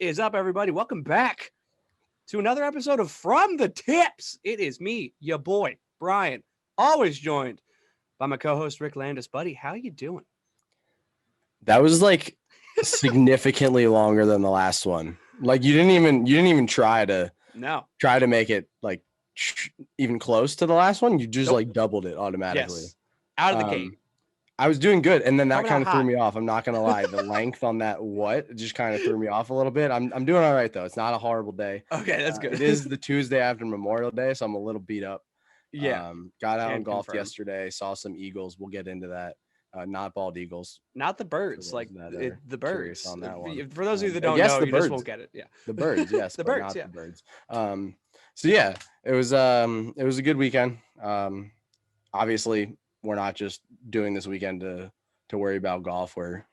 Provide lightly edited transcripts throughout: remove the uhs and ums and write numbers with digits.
is up, everybody? Welcome back to another episode of From the Tips. It is me, your boy, Brian, always joined by my co-host, Rick Landis. Buddy, how you doing? That was like significantly longer than the last one. Like you didn't even try to make it like even close to the last one. You just like doubled it automatically. Yes. Out of the gate. I was doing good, and then that Coming kind of out threw hot. me off. I'm not gonna lie. The length on that just kind of threw me off a little bit. I'm doing all right though. It's not a horrible day. Okay, that's good. It is the Tuesday after Memorial Day, so I'm a little beat up. Yeah. Got out and golfed yesterday. Saw some eagles. We'll get into that. Not bald eagles. Not the birds, like the birds. On that one. For those of you that don't know, you birds. just won't get it. Yeah. The birds, yes. The birds, the birds. So yeah, it was a good weekend. Obviously, we're not just doing this weekend to worry about golf. We're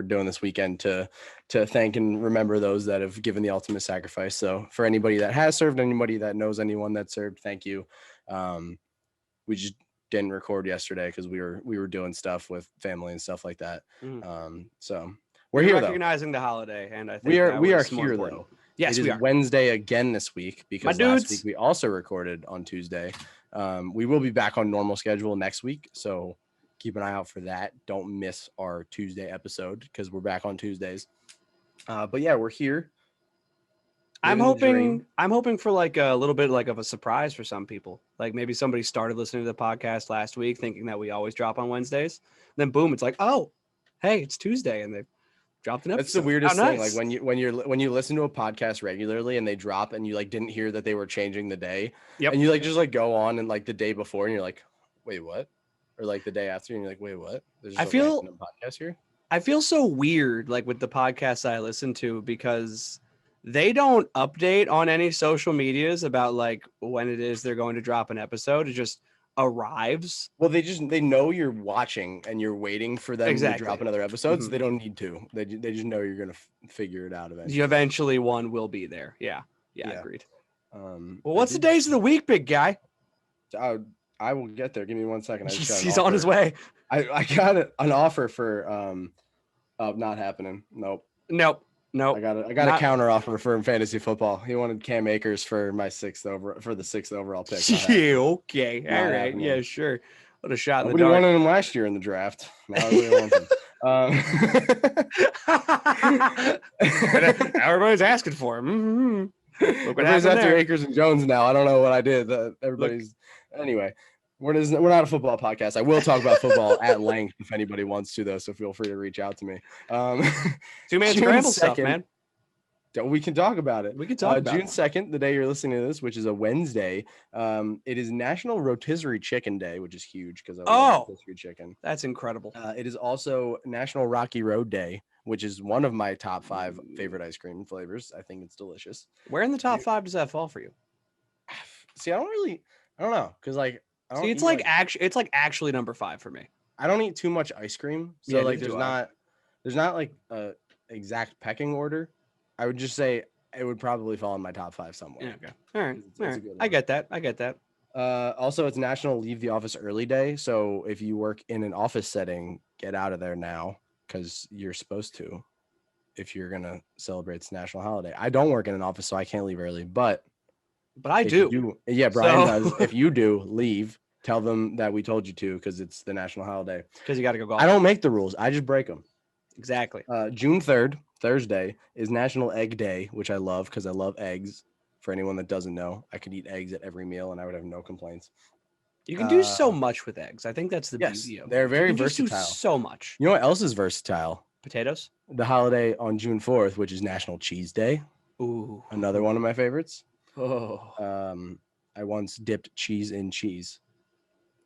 doing this weekend to thank and remember those that have given the ultimate sacrifice. So for anybody that has served, anybody that knows anyone that served, thank you. We just didn't record yesterday because we were doing stuff with family and stuff like that. So we're here recognizing the holiday, and I think we are here though. Yes, it is Wednesday again this week because last week we also recorded on Tuesday. We will be back on normal schedule next week, so keep an eye out for that. Don't miss our Tuesday episode because we're back on Tuesdays. But yeah, we're here. I'm hoping for like a little bit like of a surprise for some people. Like maybe somebody started listening to the podcast last week thinking that we always drop on Wednesdays. Then boom, it's like, oh, hey, it's Tuesday, and they dropped an episode. That's the weirdest thing. Like when you listen to a podcast regularly and they drop and you like didn't hear that they were changing the day. Yep. And you like just like go on and like the day before and you're like, wait, what? Or like the day after and you're like, wait, what? There's just a podcast here. I feel so weird like with the podcasts I listen to because they don't update on any social medias about like when it is they're going to drop an episode. It just arrives. Well, they know you're watching and you're waiting for them to drop another episode. So they don't need to. They just know you're going to figure it out eventually. Eventually one will be there. Yeah. Agreed. Well, what's the days of the week, big guy? I will get there. Give me 1 second. He's on his way. I got an offer for not happening. Nope. I got a counter offer for fantasy football. He wanted Cam Akers for the sixth overall pick. Yeah, okay. All right. Happening. Yeah, sure. What a shot in the dark. We wanted him last year in the draft. Now I really want him. Everybody's asking for him. Everybody's after Akers and Jones now. I don't know what I did. Anyway. We're not a football podcast. I will talk about football at length if anybody wants to, though. So feel free to reach out to me. 2 Man Skramble stuff, man. We can talk about it. We can talk about June 2nd, the day you're listening to this, which is a Wednesday. It is National Rotisserie Chicken Day, which is huge because I love rotisserie chicken. That's incredible. It is also National Rocky Road Day, which is one of my top 5 favorite ice cream flavors. I think it's delicious. Where in the top 5 does that fall for you? See, I don't know, because like. See, it's like actually number 5 for me. I don't eat too much ice cream, so like there's not like a exact pecking order. I would just say it would probably fall in my top 5 somewhere. Yeah, okay. All right. I get that. Also, it's National Leave the Office Early Day, so if you work in an office setting, get out of there now because you're supposed to. If you're gonna celebrate this national holiday, I don't work in an office, so I can't leave early, but I do. Yeah, Brian does. If you do, leave. Tell them that we told you to because it's the national holiday. Because you got to go golf. I don't make the rules. I just break them. Exactly. June 3rd, Thursday, is National Egg Day, which I love because I love eggs. For anyone that doesn't know, I could eat eggs at every meal and I would have no complaints. You can do so much with eggs. I think that's the beauty of it. They're very versatile. Just do so much. You know what else is versatile? Potatoes. The holiday on June 4th, which is National Cheese Day. Ooh. Another one of my favorites. Oh. I once dipped cheese in cheese.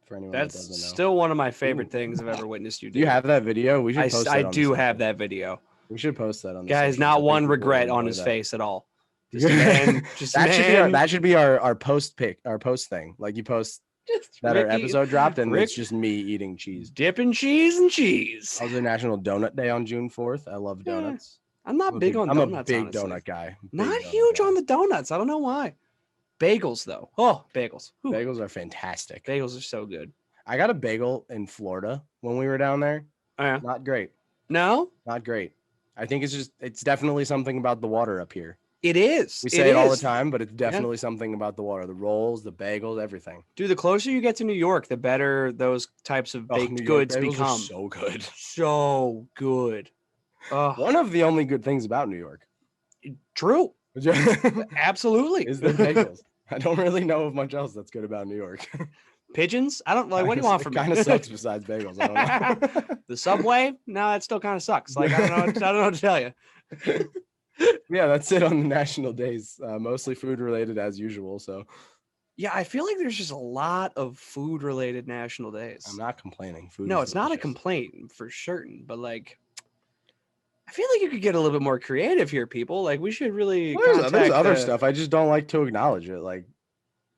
For anyone that doesn't know. That's still one of my favorite things I've ever witnessed you do. Do you have that video? We should post that. I do have that video. We should post that on the guys. Not one regret on his face at all. That should be our post thing. Like you post that our episode dropped and it's just me eating cheese. Dipping cheese and cheese. Also National Donut Day on June 4th. I love donuts. I'm not big on donuts. I'm a big donut guy. Not huge on the donuts. I don't know why. Bagels, though. Oh, bagels. Ooh. Bagels are fantastic. Bagels are so good. I got a bagel in Florida when we were down there. Oh, yeah. Not great. No? Not great. I think it's definitely something about the water up here. It is. We say it all the time, but it's definitely something about the water. The rolls, the bagels, everything. Dude, the closer you get to New York, the better those types of baked New York goods bagels become. are so good. So good. One of the only good things about New York. True. Absolutely. Is their bagels. I don't really know of much else that's good about New York. Pigeons? I don't like. What do you want from me? It kind of sucks besides bagels. I don't know. The Subway? No, it still kind of sucks. Like, I don't know. I don't know what to tell you. Yeah, that's it on the national days. Mostly food related as usual. So yeah, I feel like there's just a lot of food related national days. I'm not complaining. Food. No, it's not a complaint for certain, but like, I feel like you could get a little bit more creative here, people. Like, we should really. There's other stuff. I just don't like to acknowledge it. Like,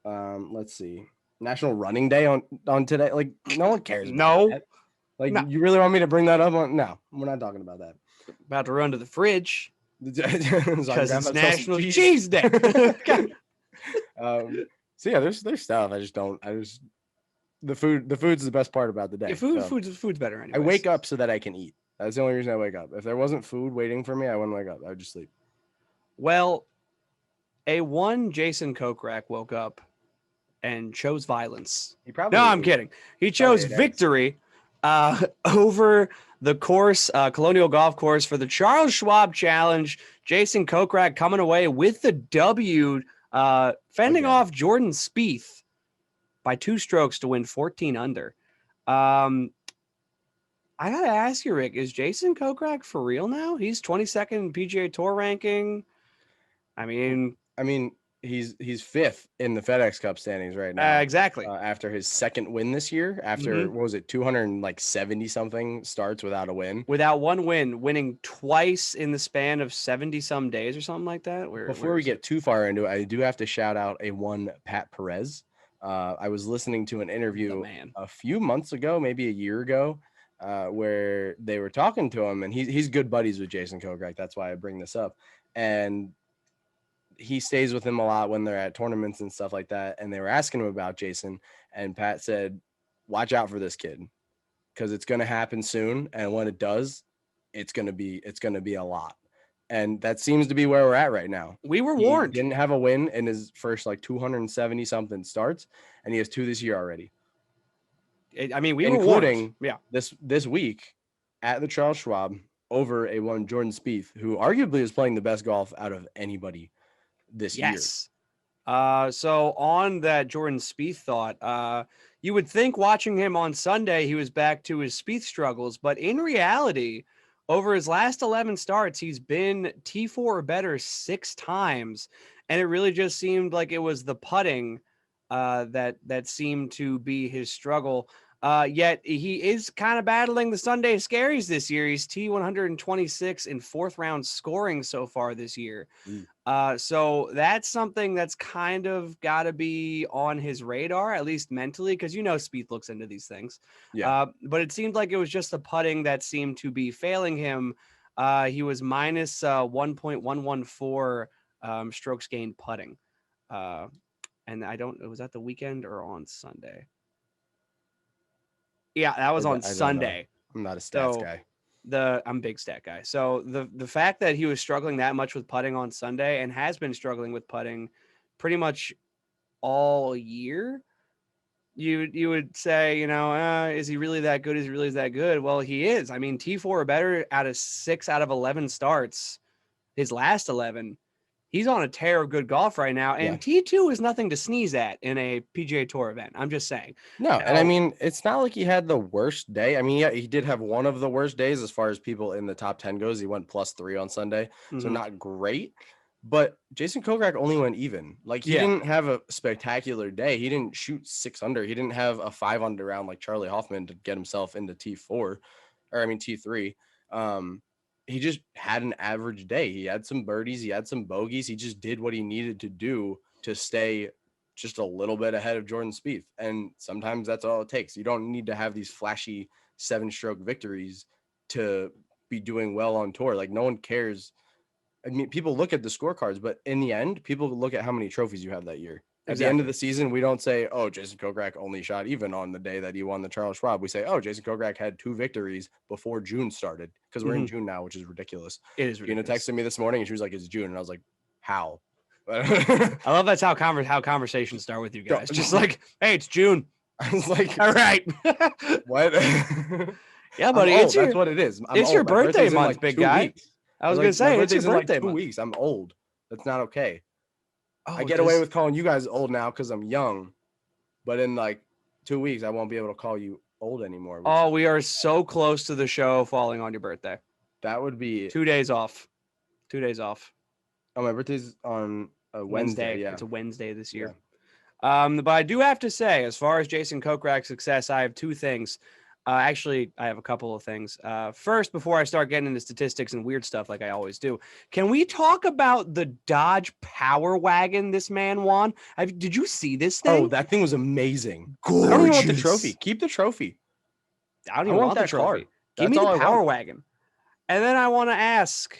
let's see, National Running Day on today. Like, no one cares. About that. Like, you really want me to bring that up? No, we're not talking about that. About to run to the fridge because it's National Cheese Day. So yeah, there's stuff. The food's the best part about the day. Yeah, food's better anyway. I wake up so that I can eat. That's the only reason I wake up. If there wasn't food waiting for me, I wouldn't wake up. I would just sleep. Well, Jason Kokrak woke up and chose violence. I'm kidding. He chose victory over the course, Colonial Golf Course, for the Charles Schwab Challenge. Jason Kokrak coming away with the W, fending off Jordan Spieth by 2 strokes to win 14 under. I gotta ask you, Rick, is Jason Kokrak for real now? He's 22nd in PGA Tour ranking. I mean, he's 5th in the FedEx Cup standings right now. Exactly. After his second win this year, after what was it, 270 something starts without a win, without one win, winning twice in the span of 70 some days or something like that. Before we get too far into it, I do have to shout out Pat Perez. I was listening to an interview a few months ago, maybe a year ago, where they were talking to him, and he's good buddies with Jason Kokrak. That's why I bring this up. And he stays with him a lot when they're at tournaments and stuff like that. And they were asking him about Jason, and Pat said, watch out for this kid, because it's going to happen soon. And when it does, it's going to be a lot. And that seems to be where we're at right now. We were warned. He didn't have a win in his first 270 something starts, and he has 2 this year already. I mean, we including were warned. this week at the Charles Schwab over one Jordan Spieth, who arguably is playing the best golf out of anybody this year. So on that Jordan Spieth thought, you would think watching him on Sunday, he was back to his Spieth struggles, but in reality, over his last 11 starts, he's been T4 or better 6 times. And it really just seemed like it was the putting that seemed to be his struggle. Yet he is kind of battling the Sunday scaries this year. He's T126 in 4th round scoring so far this year. So that's something that's kind of got to be on his radar, at least mentally, because Spieth looks into these things. But it seemed like it was just the putting that seemed to be failing him. He was minus 1.114 strokes gained putting. And was that the weekend or on Sunday? Yeah, that was on Sunday. I'm not a stats guy. I'm a big stat guy. So the fact that he was struggling that much with putting on Sunday and has been struggling with putting pretty much all year, you would say, is he really that good? Is he really that good? Well, he is. I mean, T4 or better out of 6 out of 11 starts, his last 11. He's on a tear of good golf right now, and T2 is nothing to sneeze at in a PGA Tour event. I'm just saying. No, and I mean, it's not like he had the worst day. I mean, yeah, he did have one of the worst days as far as people in the top 10 goes. He went +3 on Sunday, so not great. But Jason Kokrak only went even. Like, he didn't have a spectacular day. He didn't shoot 6 under. He didn't have a 5 under round like Charlie Hoffman to get himself into T3. He just had an average day. He had some birdies. He had some bogeys. He just did what he needed to do to stay just a little bit ahead of Jordan Spieth. And sometimes that's all it takes. You don't need to have these flashy 7-stroke victories to be doing well on tour. Like, no one cares. I mean, people look at the scorecards, but in the end, people look at how many trophies you have that year. At the end of the season, we don't say, oh, Jason Kokrak only shot even on the day that he won the Charles Schwab. We say, oh, Jason Kokrak had 2 victories before June started, because we're in June now, which is ridiculous. It is ridiculous. Gina texted me this morning and she was like, it's June. And I was like, how? I love that's how conversations start with you guys. Just like, hey, it's June. I was like, all right. What? Yeah, buddy. That's what it is. It's your birthday month, big guy. Weeks. I was going to say, it's your birthday month. 2 weeks. I'm old. That's not okay. Oh, I get away with calling you guys old now because I'm young, but in like 2 weeks, I won't be able to call you old anymore. Oh, we are so close to the show falling on your birthday. That would be 2 days off. 2 days off. Oh, my birthday's on a Wednesday. Yeah, it's a Wednesday this year. Yeah. But I do have to say, as far as Jason Kokrak's success, I have 2 things. Actually, I have a couple of things. First, before I start getting into statistics and weird stuff like I always do, can we talk about the Dodge Power Wagon this man won? Did you see this thing? Oh, that thing was amazing. Gorgeous. I don't even want the trophy. Keep the trophy. I don't even want the trophy. Give me the Power Wagon. And then I want to ask,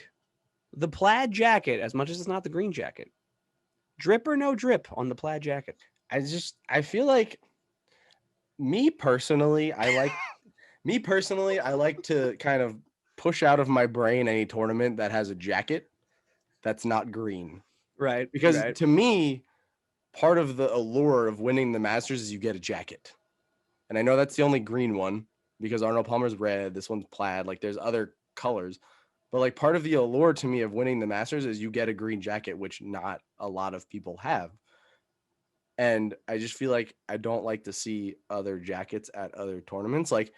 the plaid jacket, as much as it's not the green jacket, drip or no drip on the plaid jacket? I feel like me personally, I like to kind of push out of my brain any tournament that has a jacket that's not green. Right. Because to me, part of the allure of winning the Masters is you get a jacket. And I know that's the only green one because Arnold Palmer's red, this one's plaid, like there's other colors. But like part of the allure to me of winning the Masters is you get a green jacket, which not a lot of people have. And I just feel like I don't like to see other jackets at other tournaments. Like,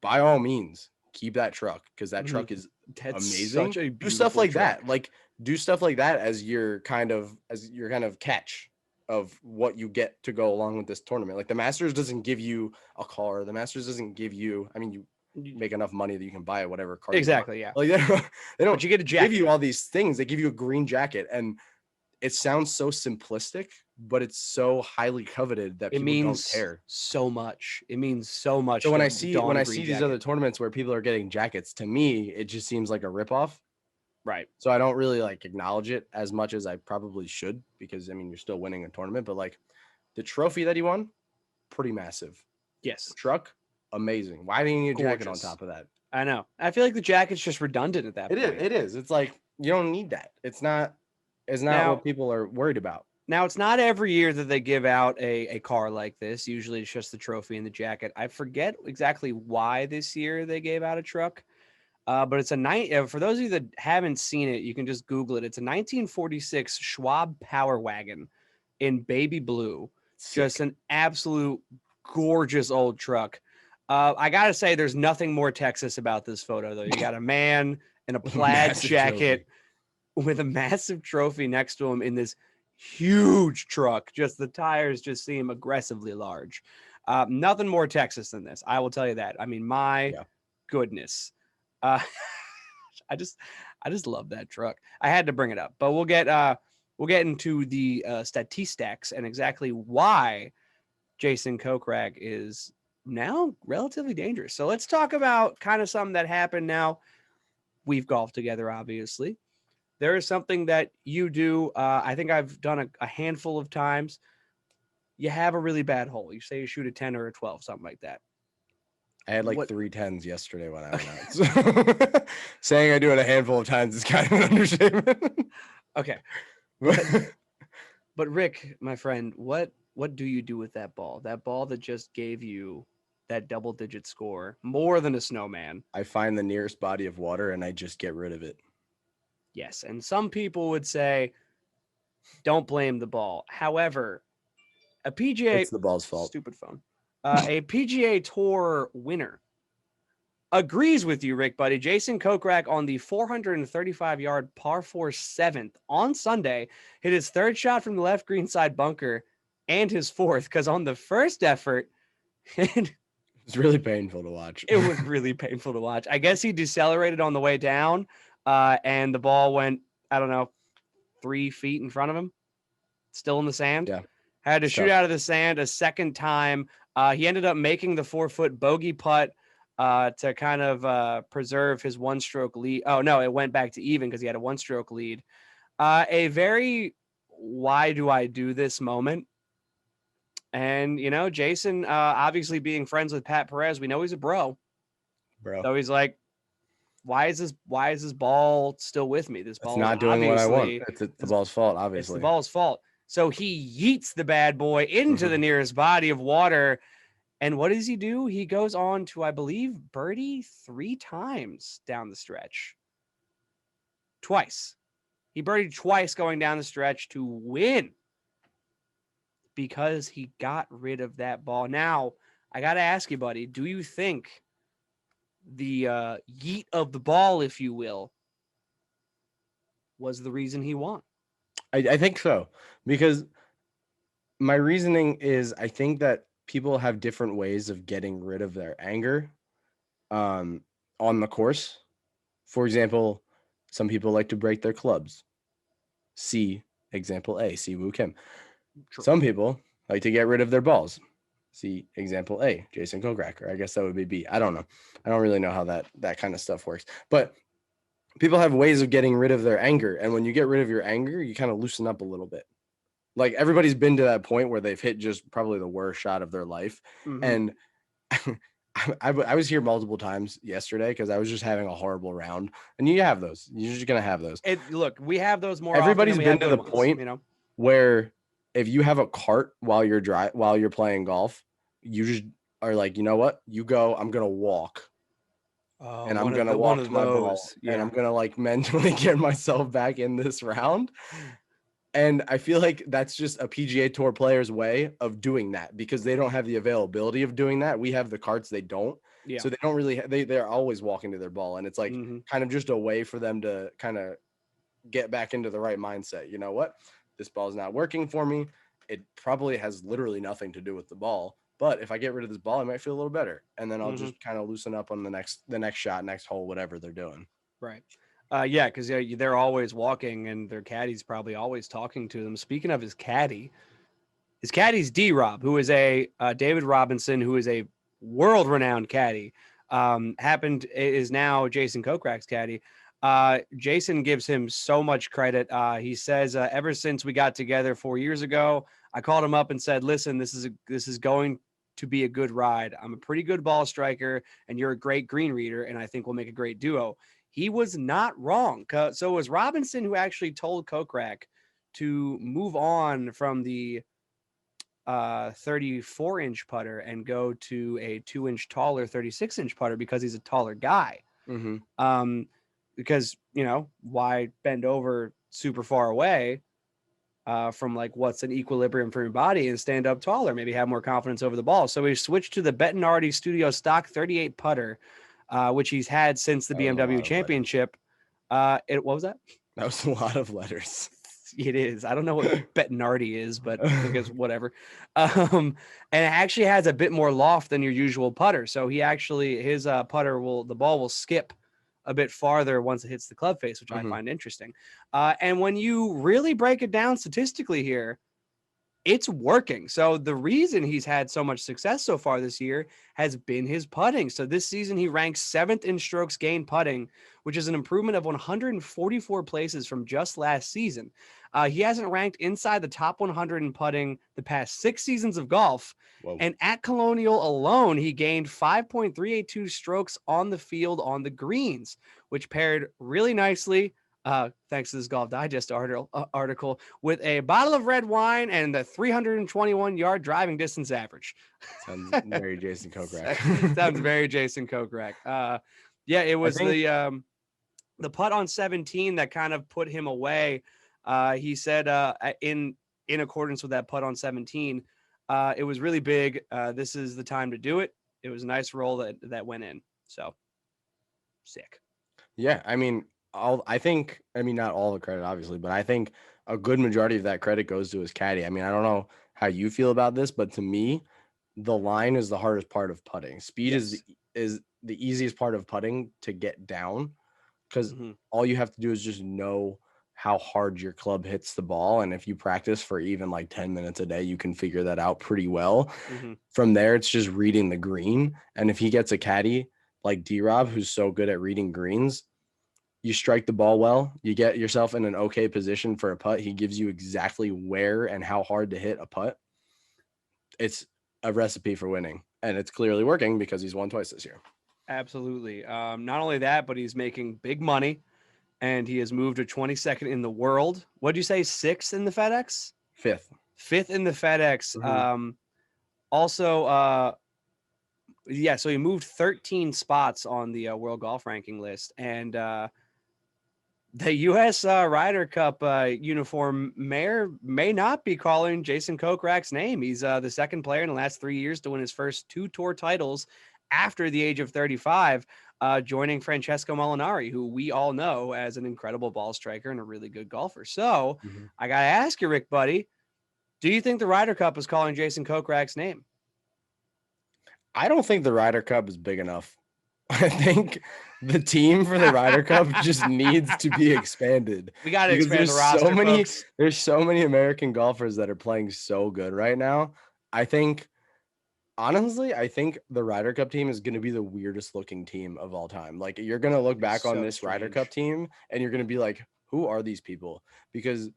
by all means, keep that truck because that truck is amazing. Do stuff like that. Like, do stuff like that as your kind of catch of what you get to go along with this tournament. Like, the Masters doesn't give you a car. The Masters doesn't give you. I mean, you make enough money that you can buy whatever car. Exactly. Yeah. Like they don't. But you get a jacket. Give you all these things. They give you a green jacket and. It sounds so simplistic, but it's so highly coveted that people don't care so much. It means so much. So when I see these other tournaments where people are getting jackets, to me, it just seems like a ripoff. Right. So I don't really like acknowledge it as much as I probably should because I mean you're still winning a tournament, but like the trophy that he won, pretty massive. Yes. The truck, amazing. Why didn't you need a jacket on top of that? I know. I feel like the jacket's just redundant at that point. It is. It's like you don't need that. It's not what people are worried about. Now, it's not every year that they give out a car like this. Usually it's just the trophy and the jacket. I forget exactly why this year they gave out a truck, but it's for those of you that haven't seen it, you can just Google it. It's a 1946 Schwab Power Wagon in baby blue. Sick. Just an absolute gorgeous old truck. I got to say, there's nothing more Texas about this photo, though. You got a man in a plaid jacket. With a massive trophy next to him in this huge truck. Just the tires just seem aggressively large. Nothing more Texas than this. I will tell you that. I mean, my goodness. I just love that truck. I had to bring it up, but we'll get into the statistics and exactly why Jason Kokrak is now relatively dangerous. So let's talk about kind of something that happened now. We've golfed together, obviously. There is something that you do. I think I've done a handful of times. You have a really bad hole. You say you shoot a 10 or a 12, something like that. I had like 3 10s yesterday when I went out. So saying I do it a handful of times is kind of an understatement. Okay. But Rick, my friend, what do you do with that ball? That ball that just gave you that double-digit score, more than a snowman. I find the nearest body of water and I just get rid of it. Yes, and some people would say, don't blame the ball. However, a PGA... It's the ball's fault. Stupid phone. A PGA Tour winner agrees with you, Rick, buddy. Jason Kokrak on the 435-yard par 4 7th on Sunday hit his third shot from the left green side bunker and his fourth, because on the first effort... It's really painful to watch. It was really painful to watch. I guess he decelerated on the way down, and the ball went, 3 feet in front of him, still in the sand. Yeah. Had to shoot out of the sand a second time. He ended up making the 4-foot bogey putt to kind of preserve his 1-stroke lead. Oh, no, it went back to even because he had a 1-stroke lead. A very why do I do this moment? And, Jason, obviously being friends with Pat Perez, we know he's a bro. So he's like, why is this ball still with me? This It's ball is not doing what I want. obviously It's the ball's fault, obviously. It's the ball's fault. So he yeets the bad boy into the nearest body of water. And what does he do? He goes on to, I believe, birdie 3 times down the stretch. Twice. He birdied twice going down the stretch to win because he got rid of that ball. Now, I got to ask you, buddy, do you think the yeet of the ball, if you will, was the reason he won? I think so, because my reasoning is I think that people have different ways of getting rid of their anger on the course. For example, some people like to break their clubs. See example A, see Woo Kim. True. Some people like to get rid of their balls. See example A, Jason Kokrak, or I guess that would be B. I don't know. I don't really know how that kind of stuff works. But people have ways of getting rid of their anger. And when you get rid of your anger, you kind of loosen up a little bit. Like everybody's been to that point where they've hit just probably the worst shot of their life. And I was here multiple times yesterday because I was just having a horrible round. And you have those. You're just going to have those. Look, we have those more Everybody's often than we been have to the ones, point where if you have a cart while you're playing golf, you just are like, you know what? You go, I'm going to walk. And I'm going to walk to my ball. Yeah. And I'm going to like mentally get myself back in this round. And I feel like that's just a PGA Tour player's way of doing that because they don't have the availability of doing that. We have the carts, they don't. Yeah. So they don't really, they're always walking to their ball. And it's like kind of just a way for them to kind of get back into the right mindset. You know what? This ball is not working for me. It probably has literally nothing to do with the ball. But if I get rid of this ball, I might feel a little better. And then I'll just kind of loosen up on the next shot, next hole, whatever they're doing. Right. Yeah, because they're always walking and their caddy's probably always talking to them. Speaking of his caddy's D-Rob, who is a David Robinson, who is a world-renowned caddy, is now Jason Kokrak's caddy. Jason gives him so much credit. He says, ever since we got together 4 years ago, I called him up and said, listen, this is going to be a good ride. I'm a pretty good ball striker and you're a great green reader. And I think we'll make a great duo. He was not wrong. So it was Robinson who actually told Kokrak to move on from the 34-inch putter and go to a 2-inch taller 36-inch putter because he's a taller guy. Because, why bend over super far away from like what's an equilibrium for your body and stand up taller, maybe have more confidence over the ball. So we switched to the Bettinardi Studio Stock 38 putter, which he's had since the BMW Championship. What was that? That was a lot of letters. It is. I don't know what Bettinardi is, but I guess whatever. And it actually has a bit more loft than your usual putter. So his putter the ball will skip a bit farther once it hits the club face, which I find interesting. And when you really break it down statistically here, it's working. So the reason he's had so much success so far this year has been his putting. So this season, he ranks 7th in strokes gained putting, which is an improvement of 144 places from just last season. He hasn't ranked inside the top 100 in putting the past 6 seasons of golf. Whoa. And at Colonial alone, he gained 5.382 strokes on the field on the greens, which paired really nicely, thanks to this Golf Digest article, with a bottle of red wine and the 321-yard driving distance average. Sounds very Jason Kokrak. Sounds very Jason Kokrak. Yeah, it was the putt on 17 that kind of put him away. He said in accordance with that putt on 17, it was really big. This is the time to do it. It was a nice roll that went in. So sick. Yeah, I mean, not all the credit, obviously, but I think a good majority of that credit goes to his caddy. I mean, I don't know how you feel about this, but to me, the line is the hardest part of putting. Speed is the easiest part of putting to get down because all you have to do is just know how hard your club hits the ball. And if you practice for even like 10 minutes a day, you can figure that out pretty well. From there, it's just reading the green. And if he gets a caddy like D-Rob, who's so good at reading greens, you strike the ball well, you get yourself in an okay position for a putt. He gives you exactly where and how hard to hit a putt. It's a recipe for winning, and it's clearly working because he's won twice this year. Absolutely. Not only that, but he's making big money, and he has moved to 22nd in the world. What'd you say? 6th in the FedEx? Fifth in the FedEx. Mm-hmm. Also, yeah, so he moved 13 spots on the world golf ranking list, and the U.S. Ryder Cup uniform may not be calling Jason Kokrak's name. He's the second player in the last 3 years to win his first 2 tour titles after the age of 35, joining Francesco Molinari, who we all know as an incredible ball striker and a really good golfer. So I got to ask you, Rick, buddy, do you think the Ryder Cup is calling Jason Kokrak's name? I don't think the Ryder Cup is big enough. I think the team for the Ryder Cup just needs to be expanded. We got to expand the roster, folks. There's so many American golfers that are playing so good right now. Honestly, I think the Ryder Cup team is going to be the weirdest looking team of all time. Like, you're going to look back on this Ryder Cup team and you're going to be like, who are these people? Because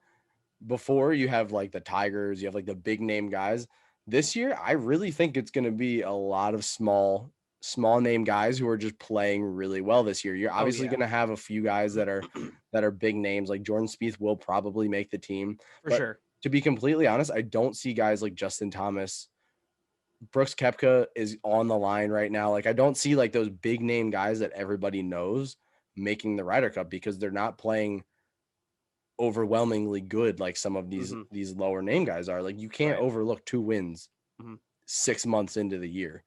before you have like the Tigers, you have like the big name guys. This year, I really think it's going to be a lot of small name guys who are just playing really well this year. You're obviously going to have a few guys that are big names. Like Jordan Spieth will probably make the team. For sure. To be completely honest, I don't see guys like Justin Thomas. Brooks Koepka is on the line right now. Like, I don't see like those big name guys that everybody knows making the Ryder Cup because they're not playing overwhelmingly good like some of these lower name guys are. Like, you can't overlook 2 wins 6 months into the year.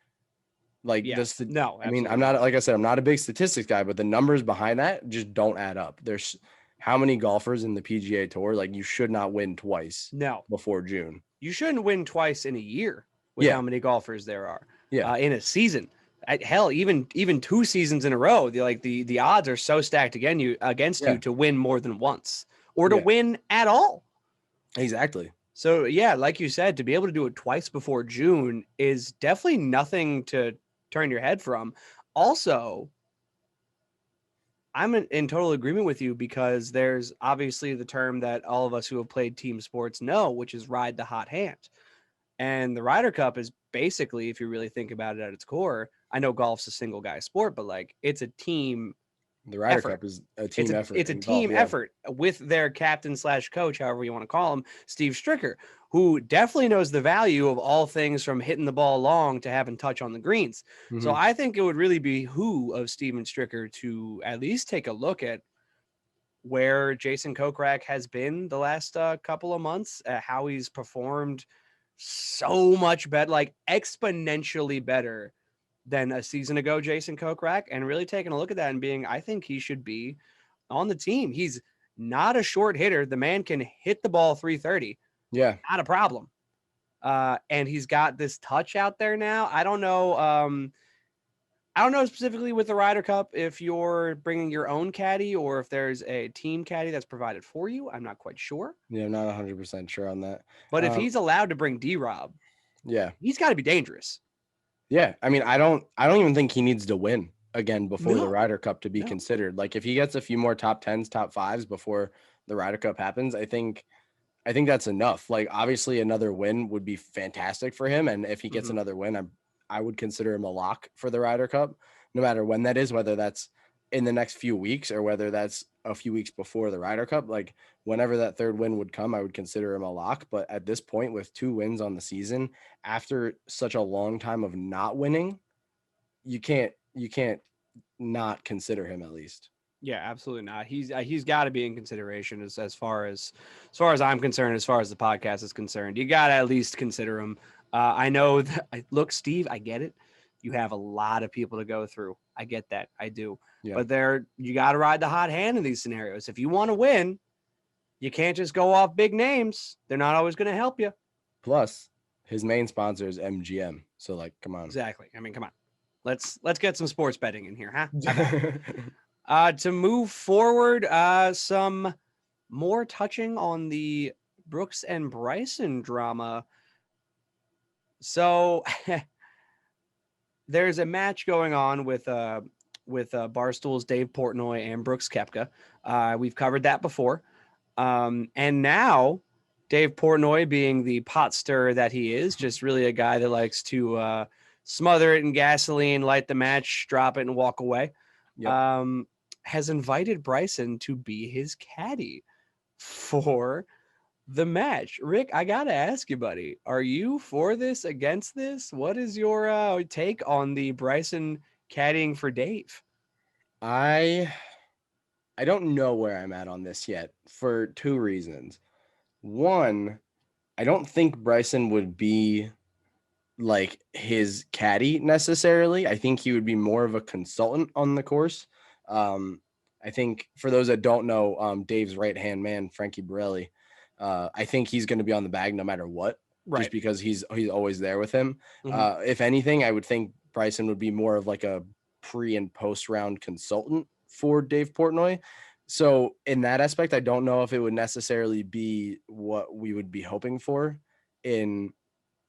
Like, no, I mean, I'm not, like I said, I'm not a big statistics guy, but the numbers behind that just don't add up. There's how many golfers in the PGA Tour? Like, you should not win twice before June. You shouldn't win twice in a year with how many golfers there are in a season. Hell, even 2 seasons in a row, the odds are so stacked against you to win more than once or to win at all. Exactly. So, yeah, like you said, to be able to do it twice before June is definitely nothing to turn your head from. Also, I'm in total agreement with you because there's obviously the term that all of us who have played team sports know, which is ride the hot hand. And the Ryder Cup is basically, if you really think about it at its core, I know golf's a single guy sport, but like it's a team. The Ryder Cup is a team effort. It's a team effort with their captain / coach, however you want to call him, Steve Stricker, who definitely knows the value of all things from hitting the ball long to having touch on the greens. So I think it would really behoove Steven Stricker to at least take a look at where Jason Kokrak has been the last couple of months, how he's performed so much better, like exponentially better than a season ago, Jason Kokrak, and really taking a look at that and being, I think he should be on the team. He's not a short hitter. The man can hit the ball 330. Yeah. Not a problem. And he's got this touch out there now. I don't know specifically with the Ryder Cup if you're bringing your own caddy or if there's a team caddy that's provided for you. I'm not quite sure. Yeah, I'm not 100% sure on that. But if he's allowed to bring D-Rob, he's got to be dangerous. Yeah, I mean, I don't even think he needs to win again before the Ryder Cup to be considered. Like, if he gets a few more top 10s, top 5s before the Ryder Cup happens, I think that's enough. Like, obviously another win would be fantastic for him, and if he gets another win, I would consider him a lock for the Ryder Cup, no matter when that is, whether that's in the next few weeks or whether that's a few weeks before the Ryder Cup. Like, whenever that third win would come, I would consider him a lock. But at this point, with 2 wins on the season, after such a long time of not winning, you can't not consider him at least. Yeah, absolutely not. He's got to be in consideration as far as I'm concerned, as far as the podcast is concerned. You got to at least consider him. I know that, look, Steve, I get it. You have a lot of people to go through. I get that. I do. Yeah. But you got to ride the hot hand in these scenarios. If you want to win, you can't just go off big names. They're not always going to help you. Plus, his main sponsor is MGM. So, like, come on. Exactly. I mean, come on. Let's get some sports betting in here, huh? To move forward, some more touching on the Brooks and Bryson drama. So there's a match going on with with Barstool's Dave Portnoy and Brooks Koepka. We've covered that before. And now Dave Portnoy, being the pot stirrer that he is, just really a guy that likes to smother it in gasoline, light the match, drop it, and walk away, has invited Bryson to be his caddy for the match. Rick, I got to ask you, buddy, are you for this, against this? What is your take on the Bryson caddying for Dave? I don't know where I'm at on this yet for two reasons. One, I don't think Bryson would be like his caddy necessarily. I think he would be more of a consultant on the course. I think for those that don't know, Dave's right-hand man, Frankie Borelli, I think he's going to be on the bag no matter what, just because he's always there with him. If anything, I would think Bryson would be more of like a pre and post round consultant for Dave Portnoy. So in that aspect, I don't know if it would necessarily be what we would be hoping for in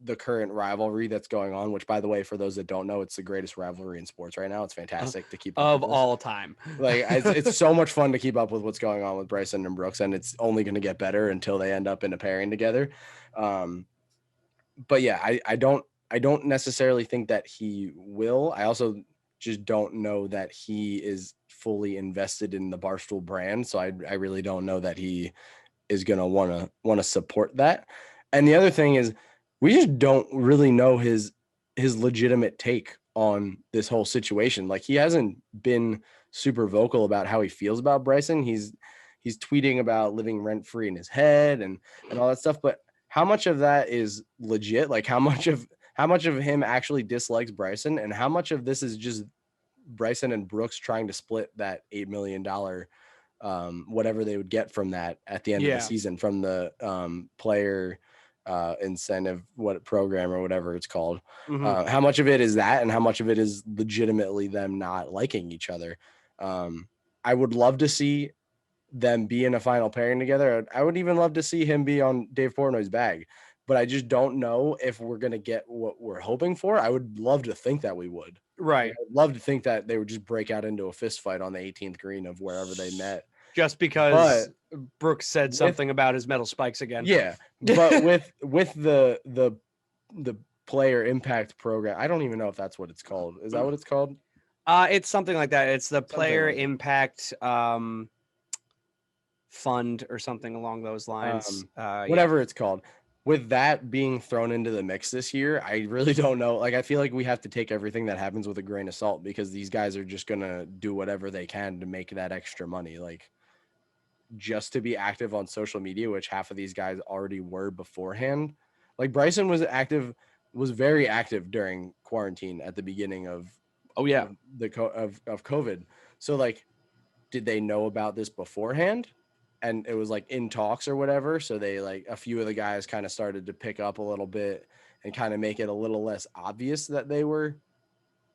the current rivalry that's going on, which, by the way, for those that don't know, it's the greatest rivalry in sports right now. It's fantastic to keep up of all time. Like it's so much fun to keep up with what's going on with Bryson and Brooks, and it's only going to get better until they end up in a pairing together. But yeah, I don't necessarily think that he will. I also just don't know that he is fully invested in the Barstool brand, so I really don't know that he is going to want to support that. And the other thing is, we just don't really know his legitimate take on this whole situation. Like, he hasn't been super vocal about how he feels about Bryson. He's tweeting about living rent free in his head and all that stuff. But how much of that is legit? Like, how much of him actually dislikes Bryson, and how much of this is just Bryson and Brooks trying to split that $8 million, whatever they would get from that at the end of the season from the player incentive program or whatever it's called. How much of it is that, and how much of it is legitimately them not liking each other? I would love to see them be in a final pairing together. I would even love to see him be on Dave Portnoy's bag, but I just don't know if we're going to get what we're hoping for. I would love to think that we would. Right. I'd love to think that they would just break out into a fist fight on the 18th green of wherever they met. Just because Brooks said something about his metal spikes again. Yeah. But with the player impact program, I don't even know if that's what it's called. Is that what it's called? It's something like that. It's the player impact fund or something along those lines. Whatever it's called. With that being thrown into the mix this year, I really don't know. Like, I feel like we have to take everything that happens with a grain of salt, because these guys are just going to do whatever they can to make that extra money. Like, just to be active on social media, which half of these guys already were beforehand. Like, Bryson was very active during quarantine at the beginning of COVID. So, like, did they know about this beforehand? And it was like in talks or whatever. So they, like, a few of the guys kind of started to pick up a little bit and kind of make it a little less obvious that they were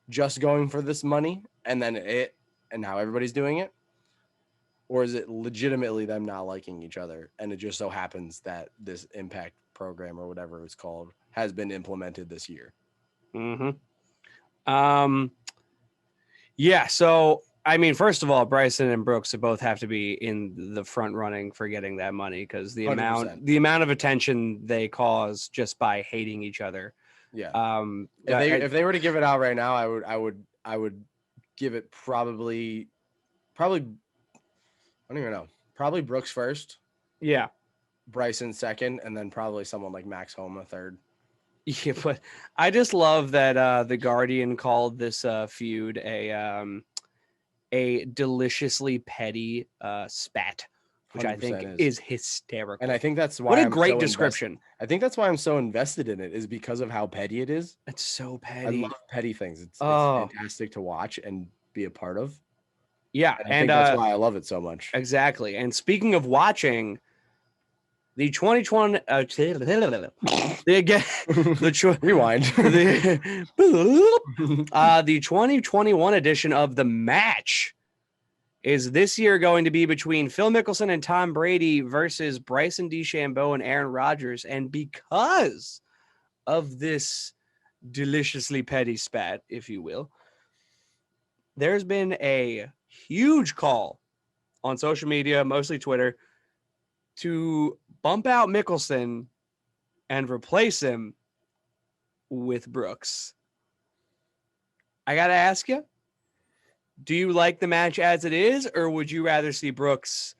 just going for this money, and now everybody's doing it. Or is it legitimately them not liking each other, and it just so happens that this impact program or whatever it's called has been implemented this year? Yeah. So, I mean, first of all, Bryson and Brooks both have to be in the front running for getting that money, because the 100%. amount of attention they cause just by hating each other. Yeah. If they were to give it out right now, I would give it probably I don't even know. Probably Brooks first. Yeah. Bryson second, and then probably someone like Max Homa third. Yeah, but I just love that the Guardian called this feud a deliciously petty spat, which I think is hysterical. And I think that's why what a great description. I think that's why I'm so invested in it, is because of how petty it is. It's so petty. I love petty things. It's fantastic to watch and be a part of. Yeah, and I think that's why I love it so much. Exactly. And speaking of watching, the 2020 rewind. The 2021 edition of The Match is this year going to be between Phil Mickelson and Tom Brady versus Bryson DeChambeau and Aaron Rodgers. And because of this deliciously petty spat, if you will, there's been a huge call on social media, mostly Twitter, to bump out Mickelson and replace him with Brooks. I got to ask you, do you like the match as it is, or would you rather see Brooks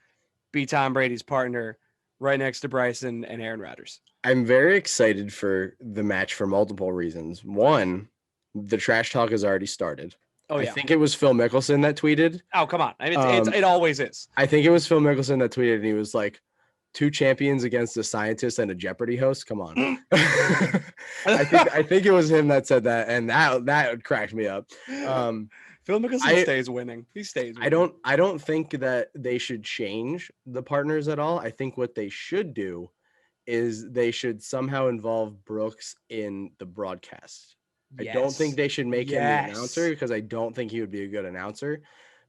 be Tom Brady's partner right next to Bryson and Aaron Rodgers? I'm very excited for the match for multiple reasons. One, the trash talk has already started. Oh, yeah. I think it was Phil Mickelson that tweeted. Oh, come on. I mean, it always is. I think it was Phil Mickelson that tweeted, and he was like, 2 champions against a scientist and a Jeopardy host. Come on. I think it was him that said that, and that cracked me up. Phil Mickelson stays winning. He stays winning. I don't think that they should change the partners at all. I think what they should do is they should somehow involve Brooks in the broadcast. Yes. I don't think they should make him the announcer, because I don't think he would be a good announcer,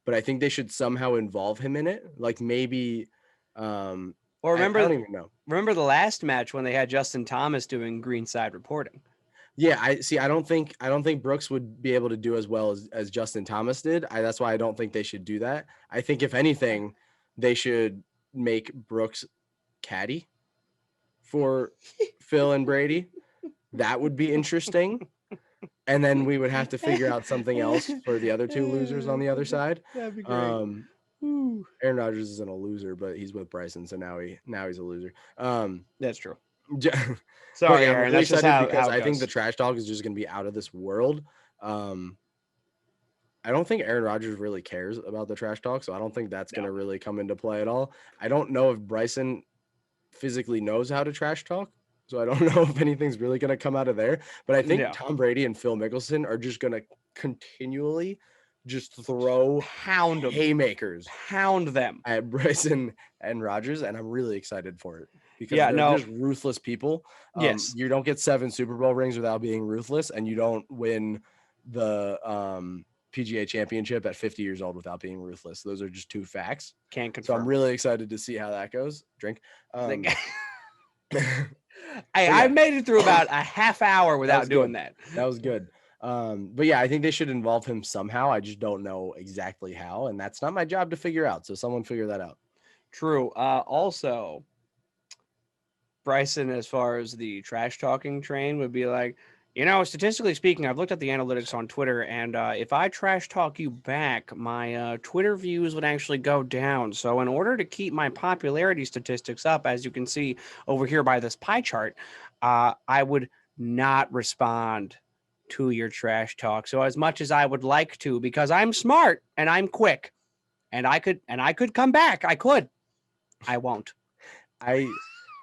but I think they should somehow involve him in it. Like maybe, or remember, I don't even know. Remember the last match when they had Justin Thomas doing greenside reporting? Yeah, I don't think Brooks would be able to do as well as Justin Thomas did. That's why I don't think they should do that. I think if anything, they should make Brooks caddy for Phil and Brady. That would be interesting. And then we would have to figure out something else for the other 2 losers on the other side. That'd be great. Aaron Rodgers isn't a loser, but he's with Bryson, so now he's a loser. That's true. Sorry, Aaron. Really, that's just how I think the trash talk is just going to be out of this world. I don't think Aaron Rodgers really cares about the trash talk, so I don't think that's going to really come into play at all. I don't know if Bryson physically knows how to trash talk, so I don't know if anything's really going to come out of there. But I think Tom Brady and Phil Mickelson are just going to continually just throw haymakers, pound them at Bryson and Rodgers, and I'm really excited for it because they're just ruthless people. Yes, you don't get 7 Super Bowl rings without being ruthless, and you don't win the PGA Championship at 50 years old without being ruthless. Those are just 2 facts. Can't confirm. So I'm really excited to see how that goes. Drink. I made it through about a half hour without doing that. That was good. But yeah, I think they should involve him somehow. I just don't know exactly how, and that's not my job to figure out. So someone figure that out. True. Also, Bryson, as far as the trash talking train, would be like, statistically speaking, I've looked at the analytics on Twitter, and if I trash talk you back, my Twitter views would actually go down. So in order to keep my popularity statistics up, as you can see over here by this pie chart, I would not respond to your trash talk. So as much as I would like to, because I'm smart and I'm quick, and I could come back. I won't. I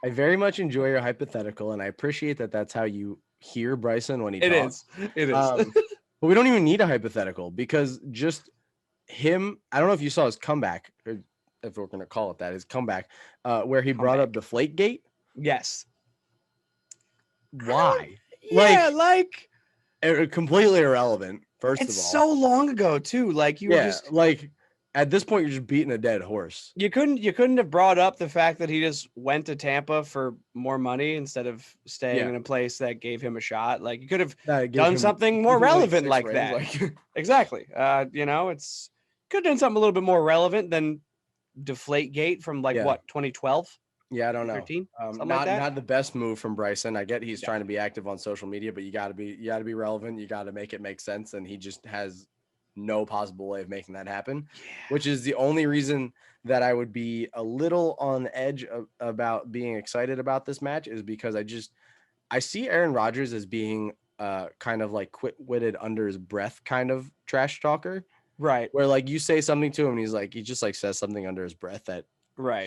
very much enjoy your hypothetical, and I appreciate that that's how you hear Bryson when he talks. It is. But we don't even need a hypothetical, because just him, I don't know if you saw his comeback, or if we're going to call it that, his comeback, where he brought up Deflategate. Yes. Why? Completely irrelevant. First of all, it's so long ago too. Like you were just like, at this point, you're just beating a dead horse. You couldn't have brought up the fact that he just went to Tampa for more money instead of staying in a place that gave him a shot. Like you could have done something more relevant like that. Exactly. It's could have done something a little bit more relevant than Deflategate from 2012. Yeah, I don't know. 13, not the best move from Bryson. I get he's trying to be active on social media, but you got to be relevant. You got to make it make sense, and he just has no possible way of making that happen, which is the only reason that I would be a little on edge about being excited about this match, is because I see Aaron Rodgers as being kind of like quick-witted under his breath kind of trash talker, right? Where like you say something to him and he just like says something under his breath that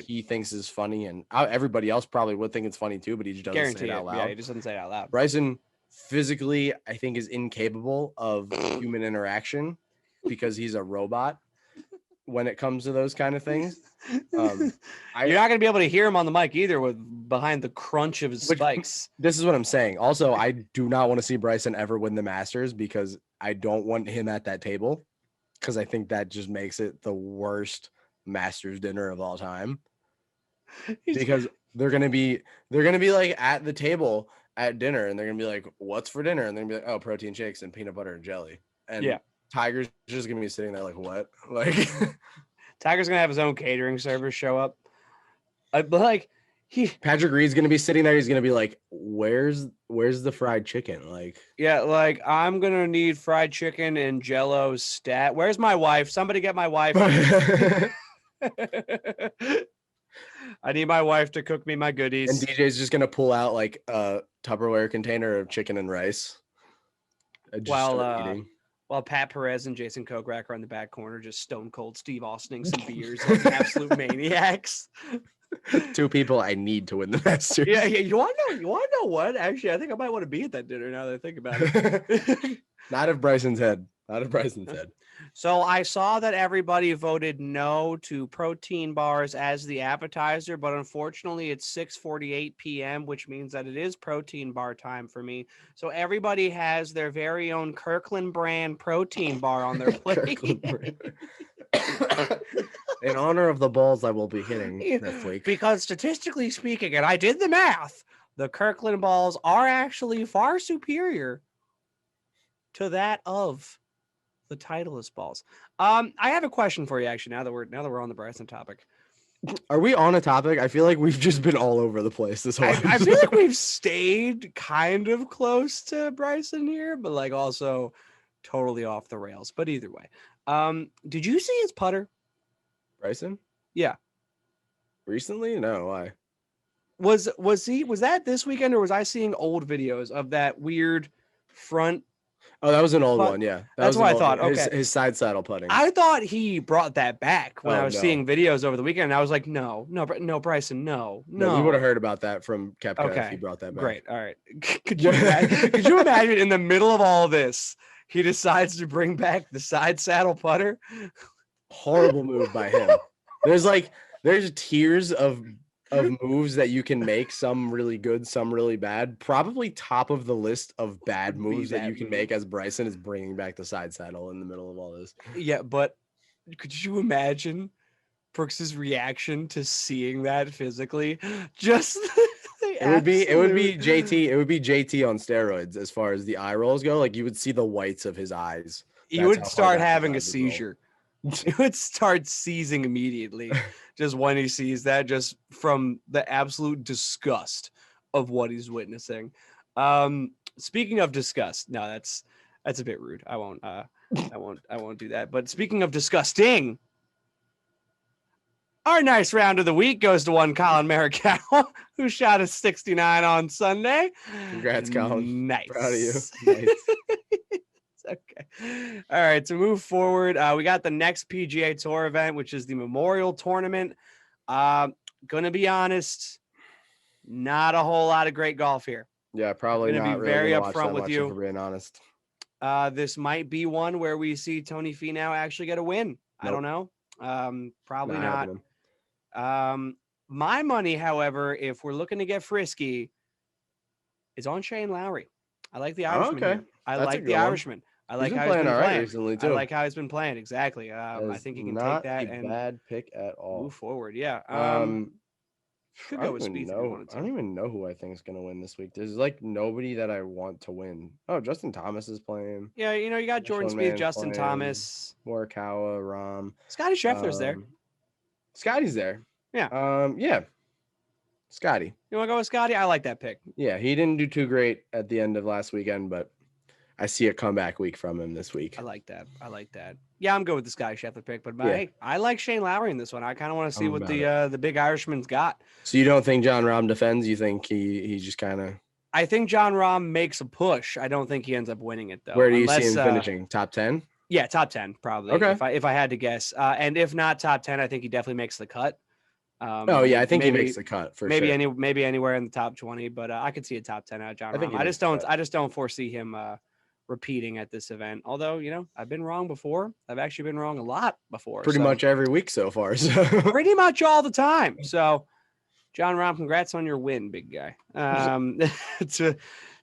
he thinks is funny, and everybody else probably would think it's funny too, but he just doesn't say it out loud. Yeah, he just doesn't say it out loud. Bryson physically, I think, is incapable of human interaction, because he's a robot when it comes to those kind of things. You're not going to be able to hear him on the mic either, with behind the crunch of his spikes. This is what I'm saying. Also, I do not want to see Bryson ever win the Masters, because I don't want him at that table, because I think that just makes it the worst Masters dinner of all time. Because they're gonna be like at the table at dinner, and they're gonna be like, "What's for dinner?" And they're gonna be like, "Oh, protein shakes and peanut butter and jelly." And Tiger's just gonna be sitting there like, what? Like, Tiger's gonna have his own catering service show up. But like Patrick Reed's gonna be sitting there. He's gonna be like, where's the fried chicken? Like, yeah, like I'm gonna need fried chicken and Jello stat. Where's my wife? Somebody get my wife. I need my wife to cook me my goodies. And DJ's just gonna pull out like a Tupperware container of chicken and rice. While Pat Perez and Jason Kokrak are in the back corner, just stone cold Steve Austining some beers like absolute maniacs. 2 people I need to win the Masters. Yeah. You want to know what? Actually, I think I might want to be at that dinner now that I think about it. Not of Bryson's head. So I saw that everybody voted no to protein bars as the appetizer, but unfortunately it's 6:48 p.m., which means that it is protein bar time for me. So everybody has their very own Kirkland brand protein bar on their plate. In honor of the balls I will be hitting this week. Because statistically speaking, and I did the math, the Kirkland balls are actually far superior to that of the Titleist balls. I have a question for you, actually. Now that we're on the Bryson topic, are we on a topic? I feel like we've just been all over the place this whole. I feel like we've stayed kind of close to Bryson here, but like also totally off the rails. But either way, did you see his putter, Bryson? Yeah. Recently? No. Why? Was that this weekend, or was I seeing old videos of that weird front? Oh, that was an old one. Yeah. That's what I thought. Okay. His side saddle putting. I thought he brought that back when I was seeing videos over the weekend. And I was like, no, Bryson, no. We would have heard about that from Kepka if he brought that back. Great. All right. Could you imagine in the middle of all this, he decides to bring back the side saddle putter? Horrible move by him. There's tiers of moves that you can make, some really good, some really bad. Probably top of the list of bad moves that you can make as Bryson is bringing back the side saddle in the middle of all this. Yeah, but could you imagine Brooks's reaction to seeing that physically? Just it would be JT. It would be JT on steroids as far as the eye rolls go. Like you would see the whites of his eyes. He would start having a seizure. He would start seizing immediately. Just when he sees that, just from the absolute disgust of what he's witnessing. Speaking of disgust, no, that's a bit rude. I won't do that. But speaking of disgusting, our nice round of the week goes to one Colin Morikawa, who shot a 69 on Sunday. Congrats, Colin. Nice. Proud of you. Nice. Okay. All right. To move forward, we got the next PGA Tour event, which is the Memorial Tournament. Gonna be honest, not a whole lot of great golf here. Yeah, probably gonna not. Be very upfront with you. For being honest, this might be one where we see Tony Finau actually get a win. Nope. I don't know. Probably not. My money, however, if we're looking to get frisky, is on Shane Lowry. I like the Irishman. Okay. I like the Irishman. I like how he's been playing recently too. I like how he's been playing. Exactly. I think he can take that and bad pick at all. Move forward. Yeah. Could go with Spieth. I don't even know who I think is going to win this week. There's like nobody that I want to win. Oh, Justin Thomas is playing. Yeah, you got Jordan Spieth, Justin Thomas, Morikawa, Rahm. Scotty Scheffler's there. Scotty's there. Yeah. Yeah. Scotty. You want to go with Scotty? I like that pick. Yeah, he didn't do too great at the end of last weekend, but I see a comeback week from him this week. I like that. Yeah, I'm good with the Scotty Scheffler pick, but hey, I like Shane Lowry in this one. I kind of want to see what the big Irishman's got. So you don't think Jon Rahm defends? You think he just kind of? I think Jon Rahm makes a push. I don't think he ends up winning it though. Where do you see him finishing? Top 10? Yeah, top 10 probably. Okay. If I had to guess, and if not top 10, I think he definitely makes the cut. I think he makes the cut for maybe sure. Maybe anywhere in the top 20, but I could see a top 10 out of Jon Rahm. I just don't foresee him repeating at this event. Although, I've been wrong before. I've actually been wrong a lot before. Pretty much every week so far. So. Pretty much all the time. So, Jon Rahm, congrats on your win, big guy. To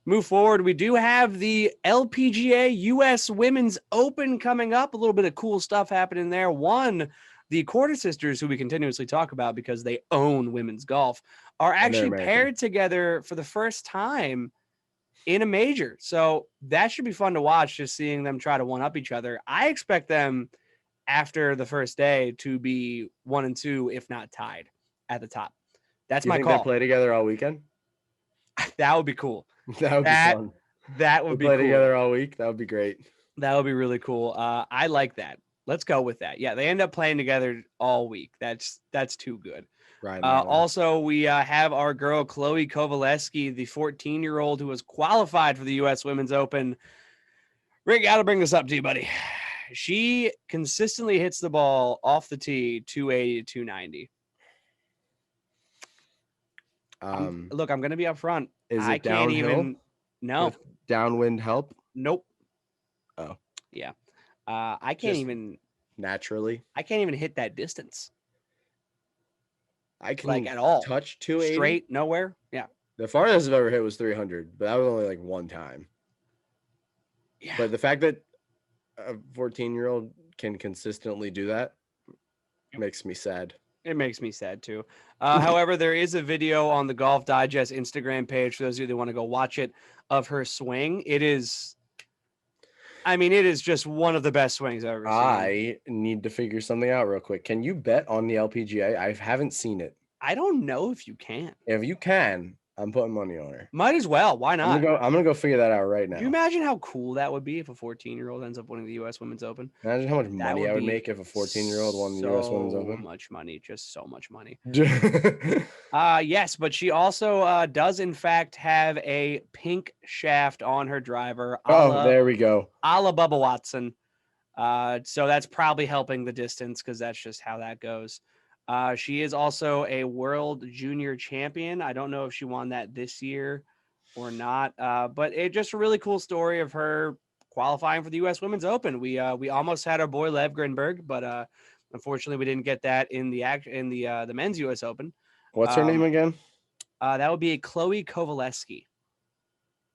move forward, we do have the LPGA US Women's Open coming up. A little bit of cool stuff happening there. One, the Corder sisters, who we continuously talk about because they own women's golf, are actually paired together for the first time in a major. So that should be fun to watch, just seeing them try to one-up each other. I expect them after the first day to be 1-2, if not tied at the top. That's You my think call. they play together all weekend? That would be cool. That would be fun. That would be play cool. Together all week. That would be great. That would be really cool. I like that. Let's go with that. Yeah, they end up playing together all week. That's too good. Right. Also, we have our girl Chloe Kovalevsky, the 14-year-old who was qualified for the U.S. Women's Open. Rick, got to bring this up to you, buddy. She consistently hits the ball off the tee 280 to 290. Look, I'm going to be up front. I can't even. No. With downwind help? Nope. Oh. Yeah. I can't even. Naturally. I can't even hit that distance. I can like at all touch 280 straight nowhere. Yeah. The farthest I've ever hit was 300, but that was only like one time. Yeah. But the fact that a 14-year-old can consistently do that makes me sad. It makes me sad too. However, there is a video on the Golf Digest Instagram page for those of you that want to go watch it of her swing. It is just one of the best swings I've ever seen. I need to figure something out real quick. Can you bet on the LPGA? I haven't seen it. I don't know if you can. If you can, I'm putting money on her. Might as well. Why not? I'm gonna go figure that out right now. Can you imagine how cool that would be if a 14-year-old ends up winning the U.S. Women's Open? Imagine how much money I would make if a 14-year-old won the U.S. Women's Open. So much money, just so much money. Yes, but she also does in fact have a pink shaft on her driver. There we go. A la Bubba Watson. So that's probably helping the distance because that's just how that goes. She is also a world junior champion. I don't know if she won that this year or not, but it's just a really cool story of her qualifying for the U.S. Women's Open. We almost had our boy Lev Grinberg, but unfortunately we didn't get that in the men's U.S. Open. What's her name again? That would be Chloe Kovalevsky.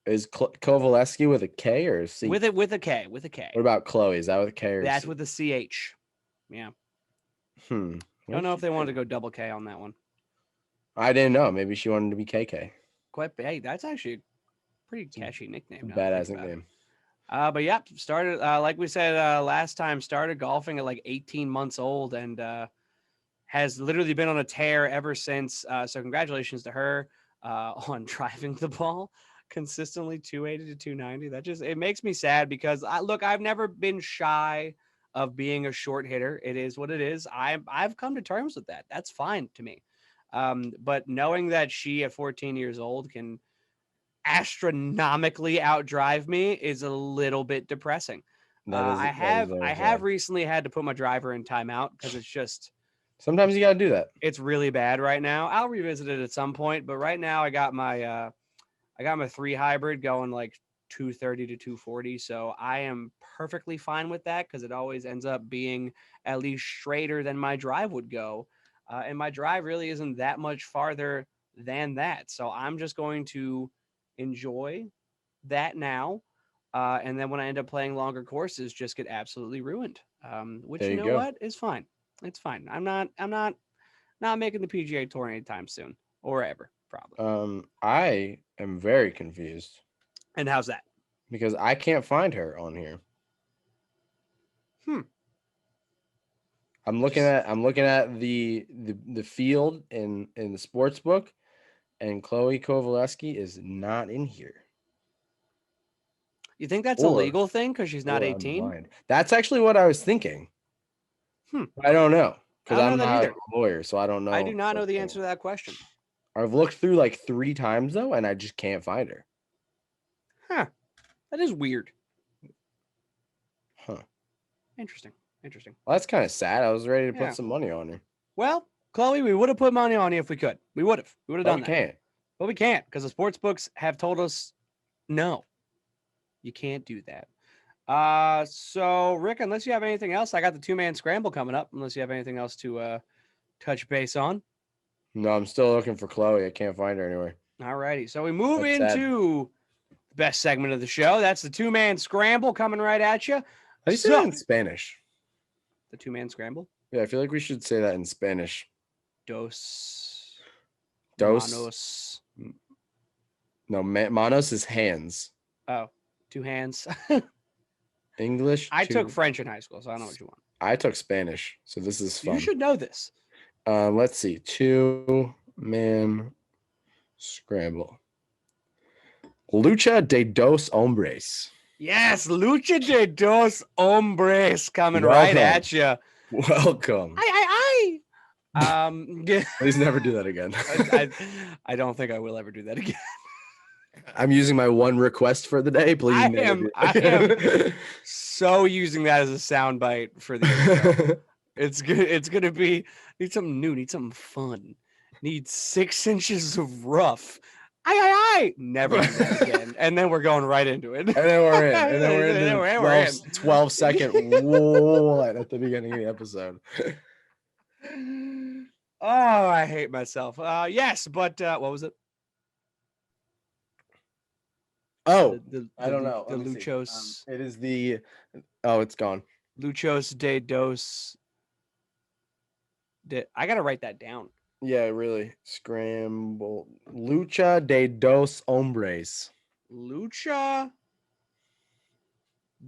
Is Kovalevsky with a K or a C? With a K. With a K. What about Chloe? Is that with a K or that's C? with a CH? Yeah. I don't know if they wanted to go double K on that one. I didn't know. Maybe she wanted to be KK. Hey, that's actually a pretty catchy nickname. Badass nickname. But yeah, started like we said last time. Started golfing at like 18 months old and has literally been on a tear ever since. So congratulations to her on driving the ball consistently 280 to 290. It makes me sad because I've never been shy of being a short hitter. It is what it is. I've come to terms with that. That's fine to me. But knowing that she at 14 years old can astronomically outdrive me is a little bit depressing. I have recently had to put my driver in timeout because it's just sometimes you got to do that. It's really bad right now. I'll revisit it at some point, but right now I got my 3 hybrid going like 230 to 240. So I am perfectly fine with that because it always ends up being at least straighter than my drive would go. And my drive really isn't that much farther than that. So I'm just going to enjoy that now. And then when I end up playing longer courses, just get absolutely ruined. Which you know what is fine. It's fine. I'm not making the PGA Tour anytime soon or ever, probably. I am very confused. And how's that? Because I can't find her on here. I'm looking at the field in the sports book, and Chloe Kovalevsky is not in here. You think that's a legal thing because she's not 18? That's actually what I was thinking. I don't know because I'm not a lawyer, so I don't know. I do not know the answer to that question. I've looked through like 3 times though, and I just can't find her. Huh. That is weird. Huh. Interesting. Well, that's kind of sad. I was ready to put some money on her. Well, Chloe, we would have put money on you if we could. We would have done that. Can't. But we can't because the sports books have told us no. You can't do that. So Rick, unless you have anything else, I got the 2 Man Skramble coming up. Unless you have anything else to touch base on. No, I'm still looking for Chloe. I can't find her anywhere. All righty. So we move into the best segment of the show. That's the 2 Man Skramble coming right at you. How do you say that in Spanish? The 2 Man Skramble? Yeah, I feel like we should say that in Spanish. Dos. Manos. No, manos is hands. Oh, two hands. English. I took French in high school, so I don't know what you want. I took Spanish, so this is fun. You should know this. Let's see. 2 Man Scramble. Lucha de dos hombres. Yes, Lucha de dos hombres coming Welcome. right at you. Welcome. Aye. Please never do that again. I don't think I will ever do that again. I'm using my one request for the day. Please I never do am that again. so using that as a soundbite for the intro. It's good. It's gonna be need something new, need something fun. Need 6 inches of rough. Aye. Never do that again. And then we're going right into it. And then we're in. And then we're into the 12-second what at the beginning of the episode. Oh, I hate myself. Yes, but what was it? Oh, I don't know. The Luchos. It is the. Oh, it's gone. Luchos de dos. I gotta write that down. Yeah, really. Scramble. Lucha de dos hombres. Lucha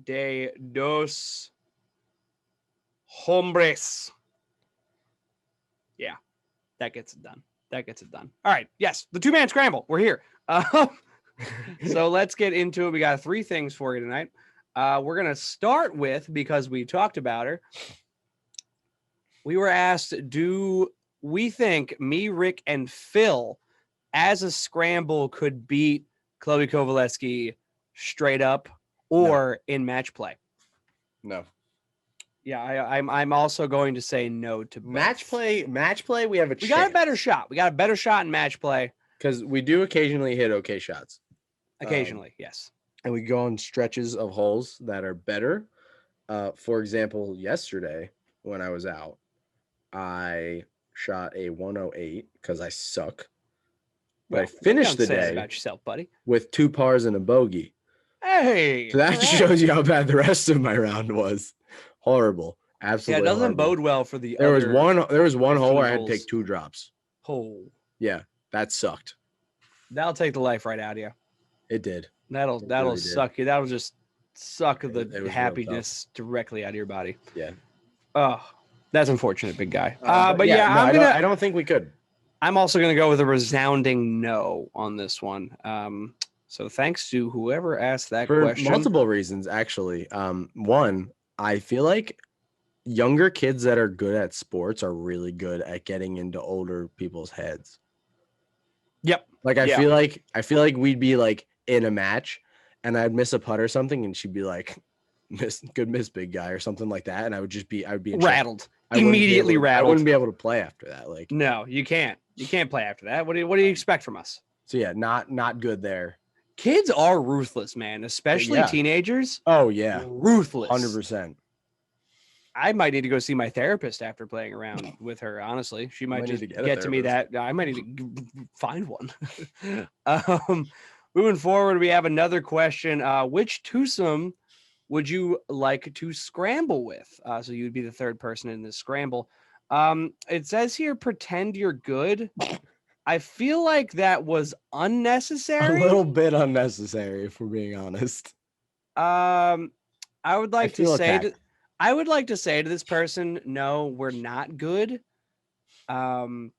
de dos hombres. Yeah, that gets it done. All right. Yes, the 2 Man Scramble. We're here. So let's get into it. We got 3 things for you tonight. We're going to start with, because we talked about her, we were asked, do we think me, Rick, and Phil as a scramble could beat Chloe Kovalevsky straight up or in match play? No. Yeah, I'm also going to say no to both. Match play, we have a chance. We got a better shot. We got a better shot in match play. Because we do occasionally hit okay shots. Occasionally, yes. And we go on stretches of holes that are better. For example, yesterday when I was out, I shot a 108 because I suck. But I finished the day about yourself, buddy, with 2 pars and a bogey. Hey, so that shows you how bad the rest of my round was. Horrible. Absolutely. Yeah, it doesn't horrible. bode well for the There was one hole where I had holes. to take 2 drops. Oh. Yeah, that sucked. That'll take the life right out of you. It did. That'll really suck you. That'll just suck the was happiness directly out of your body. Yeah. Oh, that's unfortunate, big guy. But I don't think we could. I'm also gonna go with a resounding no on this one. So thanks to whoever asked that question. For multiple reasons, actually. One, I feel like younger kids that are good at sports are really good at getting into older people's heads. Yep. Like I feel like we'd be like in a match and I'd miss a putt or something and she'd be like, miss, big guy, or something like that. And I would be rattled. Immediately rattled. I wouldn't be able to play after that. Like, no, you can't. You can't play after that. What do you expect from us? So yeah, not good there. Kids are ruthless, man, especially teenagers. Oh yeah. Ruthless. 100%. I might need to go see my therapist after playing around with her. Honestly, she might just get to me that I might need to find one. Moving forward, we have another question. Which twosome would you like to scramble with? So you'd be the third person in this scramble. It says here, pretend you're good. I feel like that was unnecessary. A little bit unnecessary, if we're being honest. I would like to say to this person, no, we're not good. But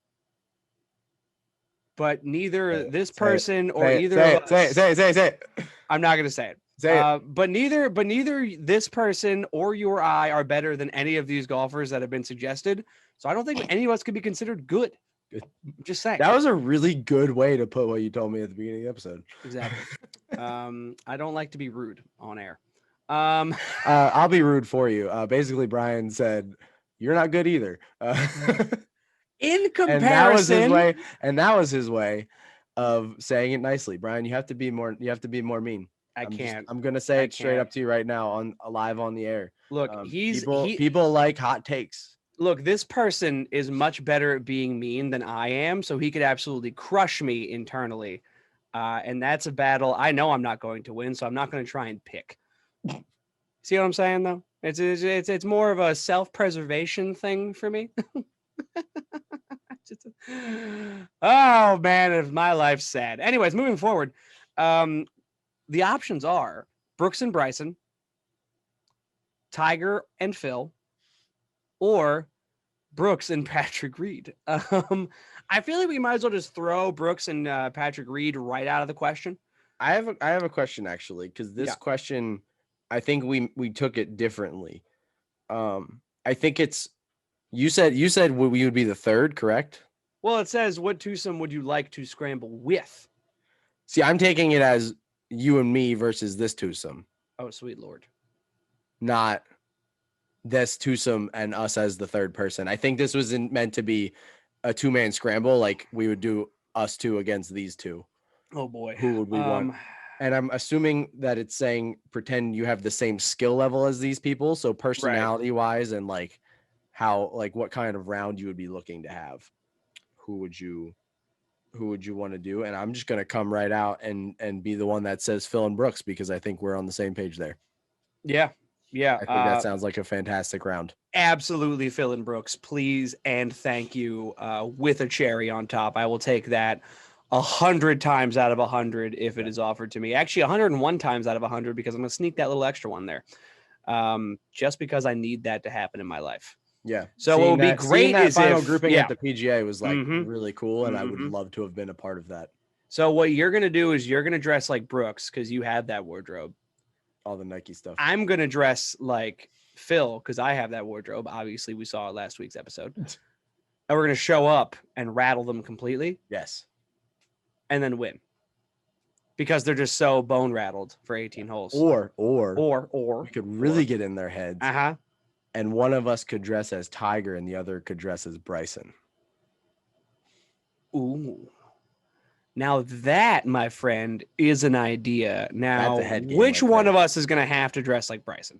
neither this person or either of us. Say it. I'm not gonna say it. But neither this person or you or I are better than any of these golfers that have been suggested. So I don't think any of us could be considered good. Just saying. That was a really good way to put what you told me at the beginning of the episode. Exactly. I don't like to be rude on air. I'll be rude for you. Basically, Brian said you're not good either. In comparison, and that was his way of saying it nicely. Brian, you have to be more mean. I'm gonna say it straight up to you right now live on the air. Look, people like hot takes. Look, this person is much better at being mean than I am, so he could absolutely crush me internally. And that's a battle I know I'm not going to win, so I'm not going to try and pick. See what I'm saying, though? It's more of a self-preservation thing for me. Oh man, if my life's sad. Anyways, moving forward, the options are Brooks and Bryson, Tiger and Phil, or Brooks and Patrick Reed. I feel like we might as well just throw Brooks and Patrick Reed right out of the question. I have a question actually, because this question, I think we took it differently. I think it's you said we would be the third, correct? Well, it says, what twosome would you like to scramble with? See, I'm taking it as you and me versus this twosome. Oh, sweet Lord. Not this twosome and us as the third person. I think this was meant to be a two-man scramble. Like we would do us two against these two. Oh boy. Who would we want? And I'm assuming that it's saying pretend you have the same skill level as these people. So personality wise and like how, like what kind of round you would be looking to have. Who would you want to do? And I'm just going to come right out and be the one that says Phil and Brooks, because I think we're on the same page there. Yeah. Yeah. I think that sounds like a fantastic round. Absolutely. Phil and Brooks, please. And thank you. With a cherry on top. I will take that 100 times out of 100 if it is offered to me. Actually, 101 times out of 100, because I'm going to sneak that little extra one there. Just because I need that to happen in my life. Yeah. So what would be great that is final if, grouping at the PGA was like really cool, and I would Mhm. love to have been a part of that. So what you're going to do is you're going to dress like Brooks because you have that wardrobe. All the Nike stuff. I'm going to dress like Phil because I have that wardrobe. Obviously, we saw it last week's episode. And we're going to show up and rattle them completely. Yes. And then win. Because they're just so bone rattled for 18 holes. Or we could really get in their heads. Uh-huh. And one of us could dress as Tiger and the other could dress as Bryson. Ooh. Now that, my friend, is an idea. Now, which one of us is going to have to dress like Bryson?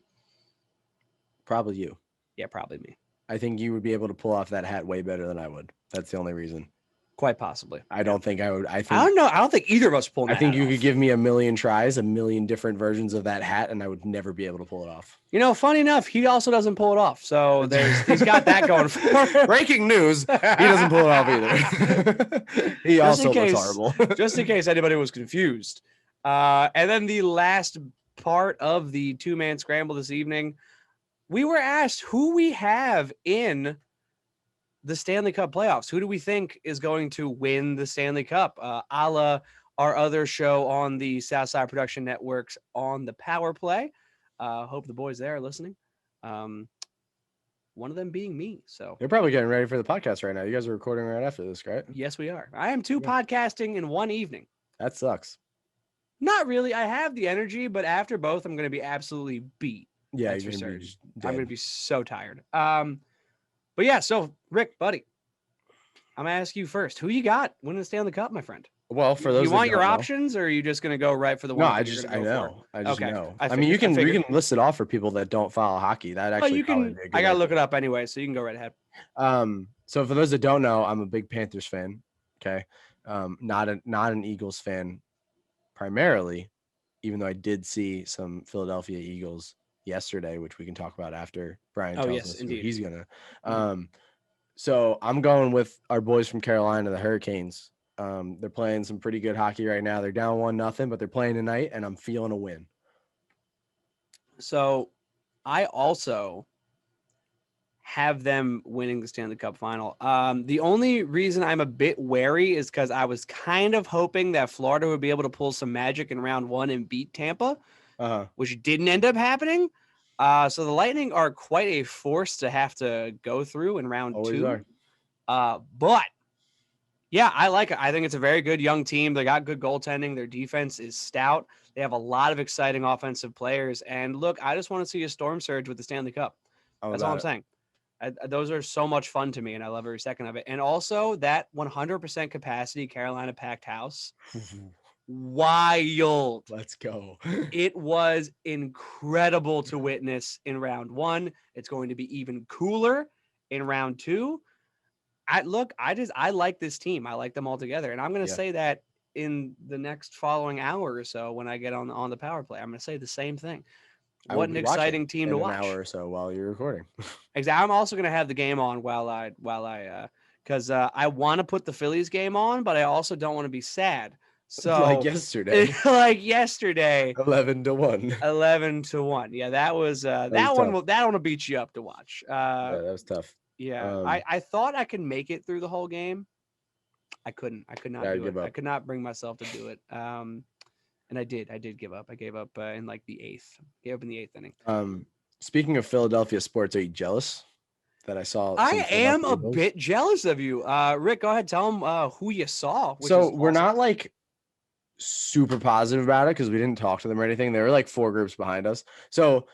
Probably you. Yeah, probably me. I think you would be able to pull off that hat way better than I would. That's the only reason. Quite possibly. I don't think I would. I don't know. I don't think either of us pull that I think you could give me a million tries, a million different versions of that hat, and I would never be able to pull it off. You know, funny enough, he also doesn't pull it off. So he's got that going for him. Breaking news. He doesn't pull it off either. He also looks horrible. Just in case anybody was confused. And then the last part of the two-man scramble this evening, we were asked who we have in the Stanley Cup playoffs. Who do we think is going to win the Stanley Cup? A la our other show on the Southside Production Networks on the Power Play. Hope the boys there are listening. One of them being me. So they're probably getting ready for the podcast right now. You guys are recording right after this, right? Yes, we are. I am podcasting in one evening. That sucks. Not really. I have the energy, but after both, I'm going to be absolutely beat. Yeah, I'm going to be so tired. But yeah, so Rick, buddy, I'm gonna ask you first. Who you got winning the Stanley Cup, my friend? Well, for those you want your options, or are you just gonna go right for the one? No, I know. I mean, you can list it off for people that don't follow hockey. That actually, you can. I gotta look it up anyway, so you can go right ahead. So for those that don't know, I'm a big Panthers fan. Okay, not an Eagles fan primarily, even though I did see some Philadelphia Eagles yesterday, which we can talk about after Brian tells us who he's gonna. So I'm going with our boys from Carolina, the Hurricanes. They're playing some pretty good hockey right now. They're down 1-0, but they're playing tonight, and I'm feeling a win. So I also have them winning the Stanley Cup final. The only reason I'm a bit wary is because I was kind of hoping that Florida would be able to pull some magic in round one and beat Tampa, which didn't end up happening. So the Lightning are quite a force to have to go through in round two. But yeah, I like it. I think it's a very good young team. They got good goaltending. Their defense is stout. They have a lot of exciting offensive players. And look, I just want to see a storm surge with the Stanley Cup. That's all I'm saying. Those are so much fun to me, and I love every second of it. And also that 100% capacity Carolina packed house. Wild. Let's go. It was incredible to witness in round one. It's going to be even cooler in round two. I like this team. I like them all together. And I'm going to say that in the next following hour or so, when I get on the power play, I'm going to say the same thing. What an exciting team to watch. An hour or so while you're recording. Exactly. I'm also going to have the game on while I because I want to put the Phillies game on, but I also don't want to be sad. So like yesterday, like yesterday, 11-1. 11-1. Yeah, that was that one. That one will beat you up to watch. Yeah, that was tough. Yeah, I thought I could make it through the whole game. I couldn't. I could not do it. I could not bring myself to do it. And I did. I did give up. I gave up in like the 8th. Gave up in the 8th inning. Speaking of Philadelphia sports, are you jealous that I saw? I am a bit jealous of you. Rick, go ahead. Tell them who you saw. So we're not like super positive about it because we didn't talk to them or anything. There were like 4 groups behind us. So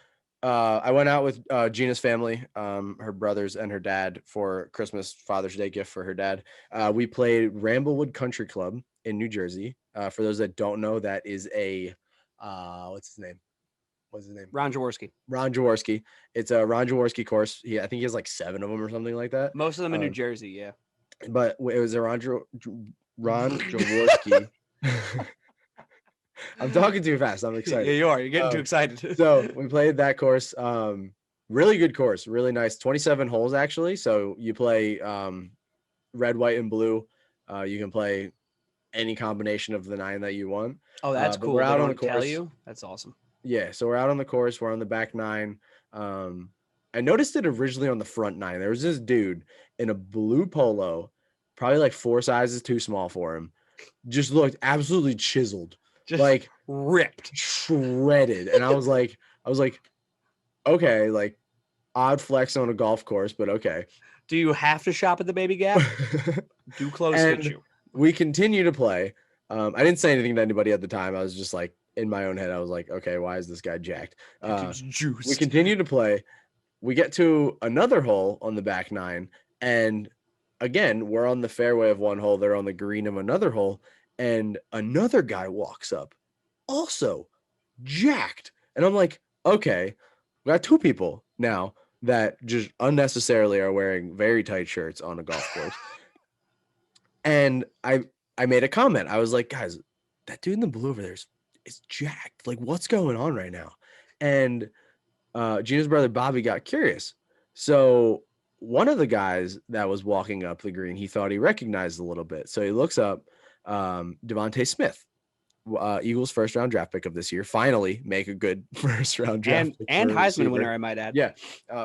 I went out with Gina's family, her brothers and her dad for Christmas, Father's Day gift for her dad. We played Ramblewood Country Club in New Jersey. For those that don't know, that is a what's his name? Ron Jaworski. Ron Jaworski. It's a Ron Jaworski course. I think he has like 7 of them or something like that. Most of them in New Jersey, yeah. But it was a Ron Jaworski. I'm talking too fast. I'm excited. Yeah, you are. You're getting too excited. So we played that course. Really good course. Really nice. 27 holes actually. So you play red, white, and blue. You can play any combination of the 9 that you want. Oh, that's cool. We're out on the course. Tell you? That's awesome. Yeah, so we're out on the course. We're on the back 9. I noticed it originally on the front 9. There was this dude in a blue polo, probably like 4 sizes too small for him. Just looked absolutely chiseled, just like ripped, shredded. And I was like, okay, like odd flex on a golf course, but okay. Do you have to shop at the Baby Gap? Do clothes fit you? We continue to play. I didn't say anything to anybody at the time. I was just like, in my own head, I was like, okay, why is this guy jacked? We continue to play. We get to another hole on the back 9. And again, we're on the fairway of one hole. They're on the green of another hole. And another guy walks up, also jacked. And I'm like, okay, we got 2 people now that just unnecessarily are wearing very tight shirts on a golf course. And I made a comment. I was like, guys, that dude in the blue over there is jacked. Like, what's going on right now? And Gina's brother Bobby got curious. So one of the guys that was walking up the green, he thought he recognized a little bit. So he looks up Devontae Smith, Eagles first round draft pick of this year. Finally make a good first round draft pick and Heisman winner, I might add. Yeah.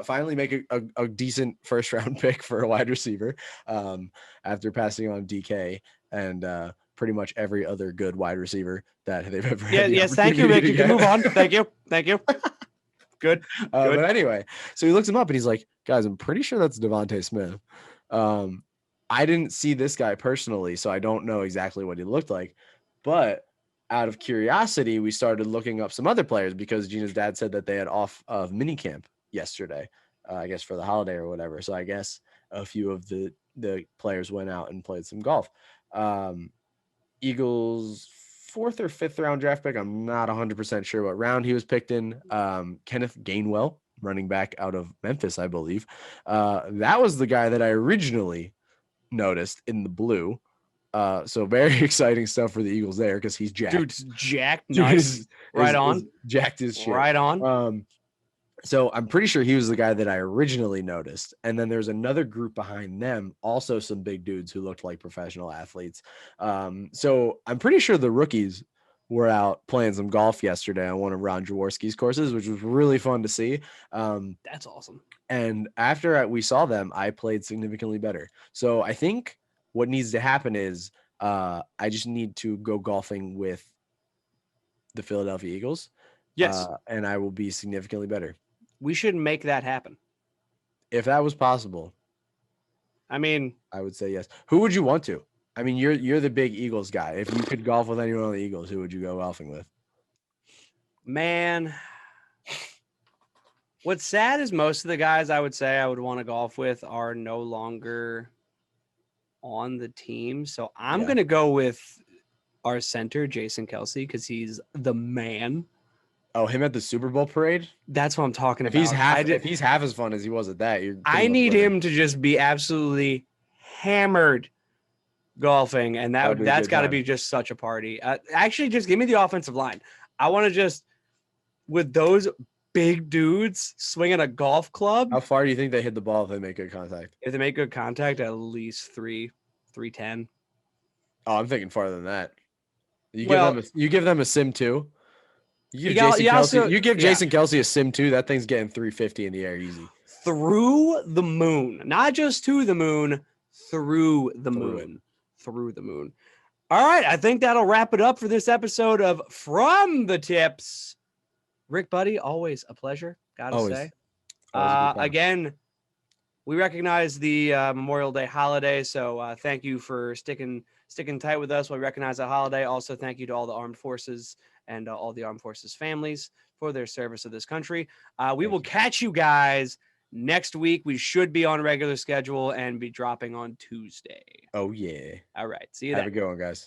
Finally make a decent first round pick for a wide receiver after passing on DK and pretty much every other good wide receiver that they've ever had. Yes, thank you, Rick. You can move on. Thank you. Good. But anyway, so he looks him up and he's like, guys, I'm pretty sure that's Devontae Smith. I didn't see this guy personally, so I don't know exactly what he looked like. But out of curiosity, we started looking up some other players because Gina's dad said that they had off of minicamp yesterday, I guess for the holiday or whatever. So I guess a few of the players went out and played some golf. Eagles 4th or 5th round draft pick. I'm not 100% sure what round he was picked in. Kenneth Gainwell, running back out of Memphis, I believe. That was the guy that I originally noticed in the blue. So very exciting stuff for the Eagles there because he's jacked. Dude's jacked. Nice. Right on. Jacked his shit. Right on. So I'm pretty sure he was the guy that I originally noticed. And then there's another group behind them, also some big dudes who looked like professional athletes. So I'm pretty sure the rookies were out playing some golf yesterday on one of Ron Jaworski's courses, which was really fun to see. That's awesome. And after we saw them, I played significantly better. So I think what needs to happen is I just need to go golfing with the Philadelphia Eagles. Yes. And I will be significantly better. We should make that happen. If that was possible. I mean, I would say yes. Who would you want to? I mean, you're the big Eagles guy. If you could golf with anyone on the Eagles, who would you go golfing with? Man, what's sad is most of the guys I would say I would want to golf with are no longer on the team. So I'm going to go with our center, Jason Kelsey, because he's the man. Oh, him at the Super Bowl parade? That's what I'm talking about. If he's half as fun as he was at that, I need him to just be absolutely hammered golfing, and that's got to be just such a party. Actually, just give me the offensive line. I want to just with those big dudes swinging a golf club. How far do you think they hit the ball if they make good contact? If they make good contact, at least 310. Oh, I'm thinking farther than that. You give them a sim 2. You give Jason Kelce a sim 2. That thing's getting 350 in the air easy. Through the moon, not just to the moon, through the moon. All right, I think that'll wrap it up for this episode of From the Tips. Rick, buddy, always a pleasure. Gotta say. Again, we recognize the Memorial Day holiday, so thank you for sticking tight with us while we recognize the holiday. Also, thank you to all the armed forces and all the armed forces families for their service of this country. We will catch you guys next week. We should be on a regular schedule and be dropping on Tuesday. Oh, yeah. All right. See you then. Have a good one, guys.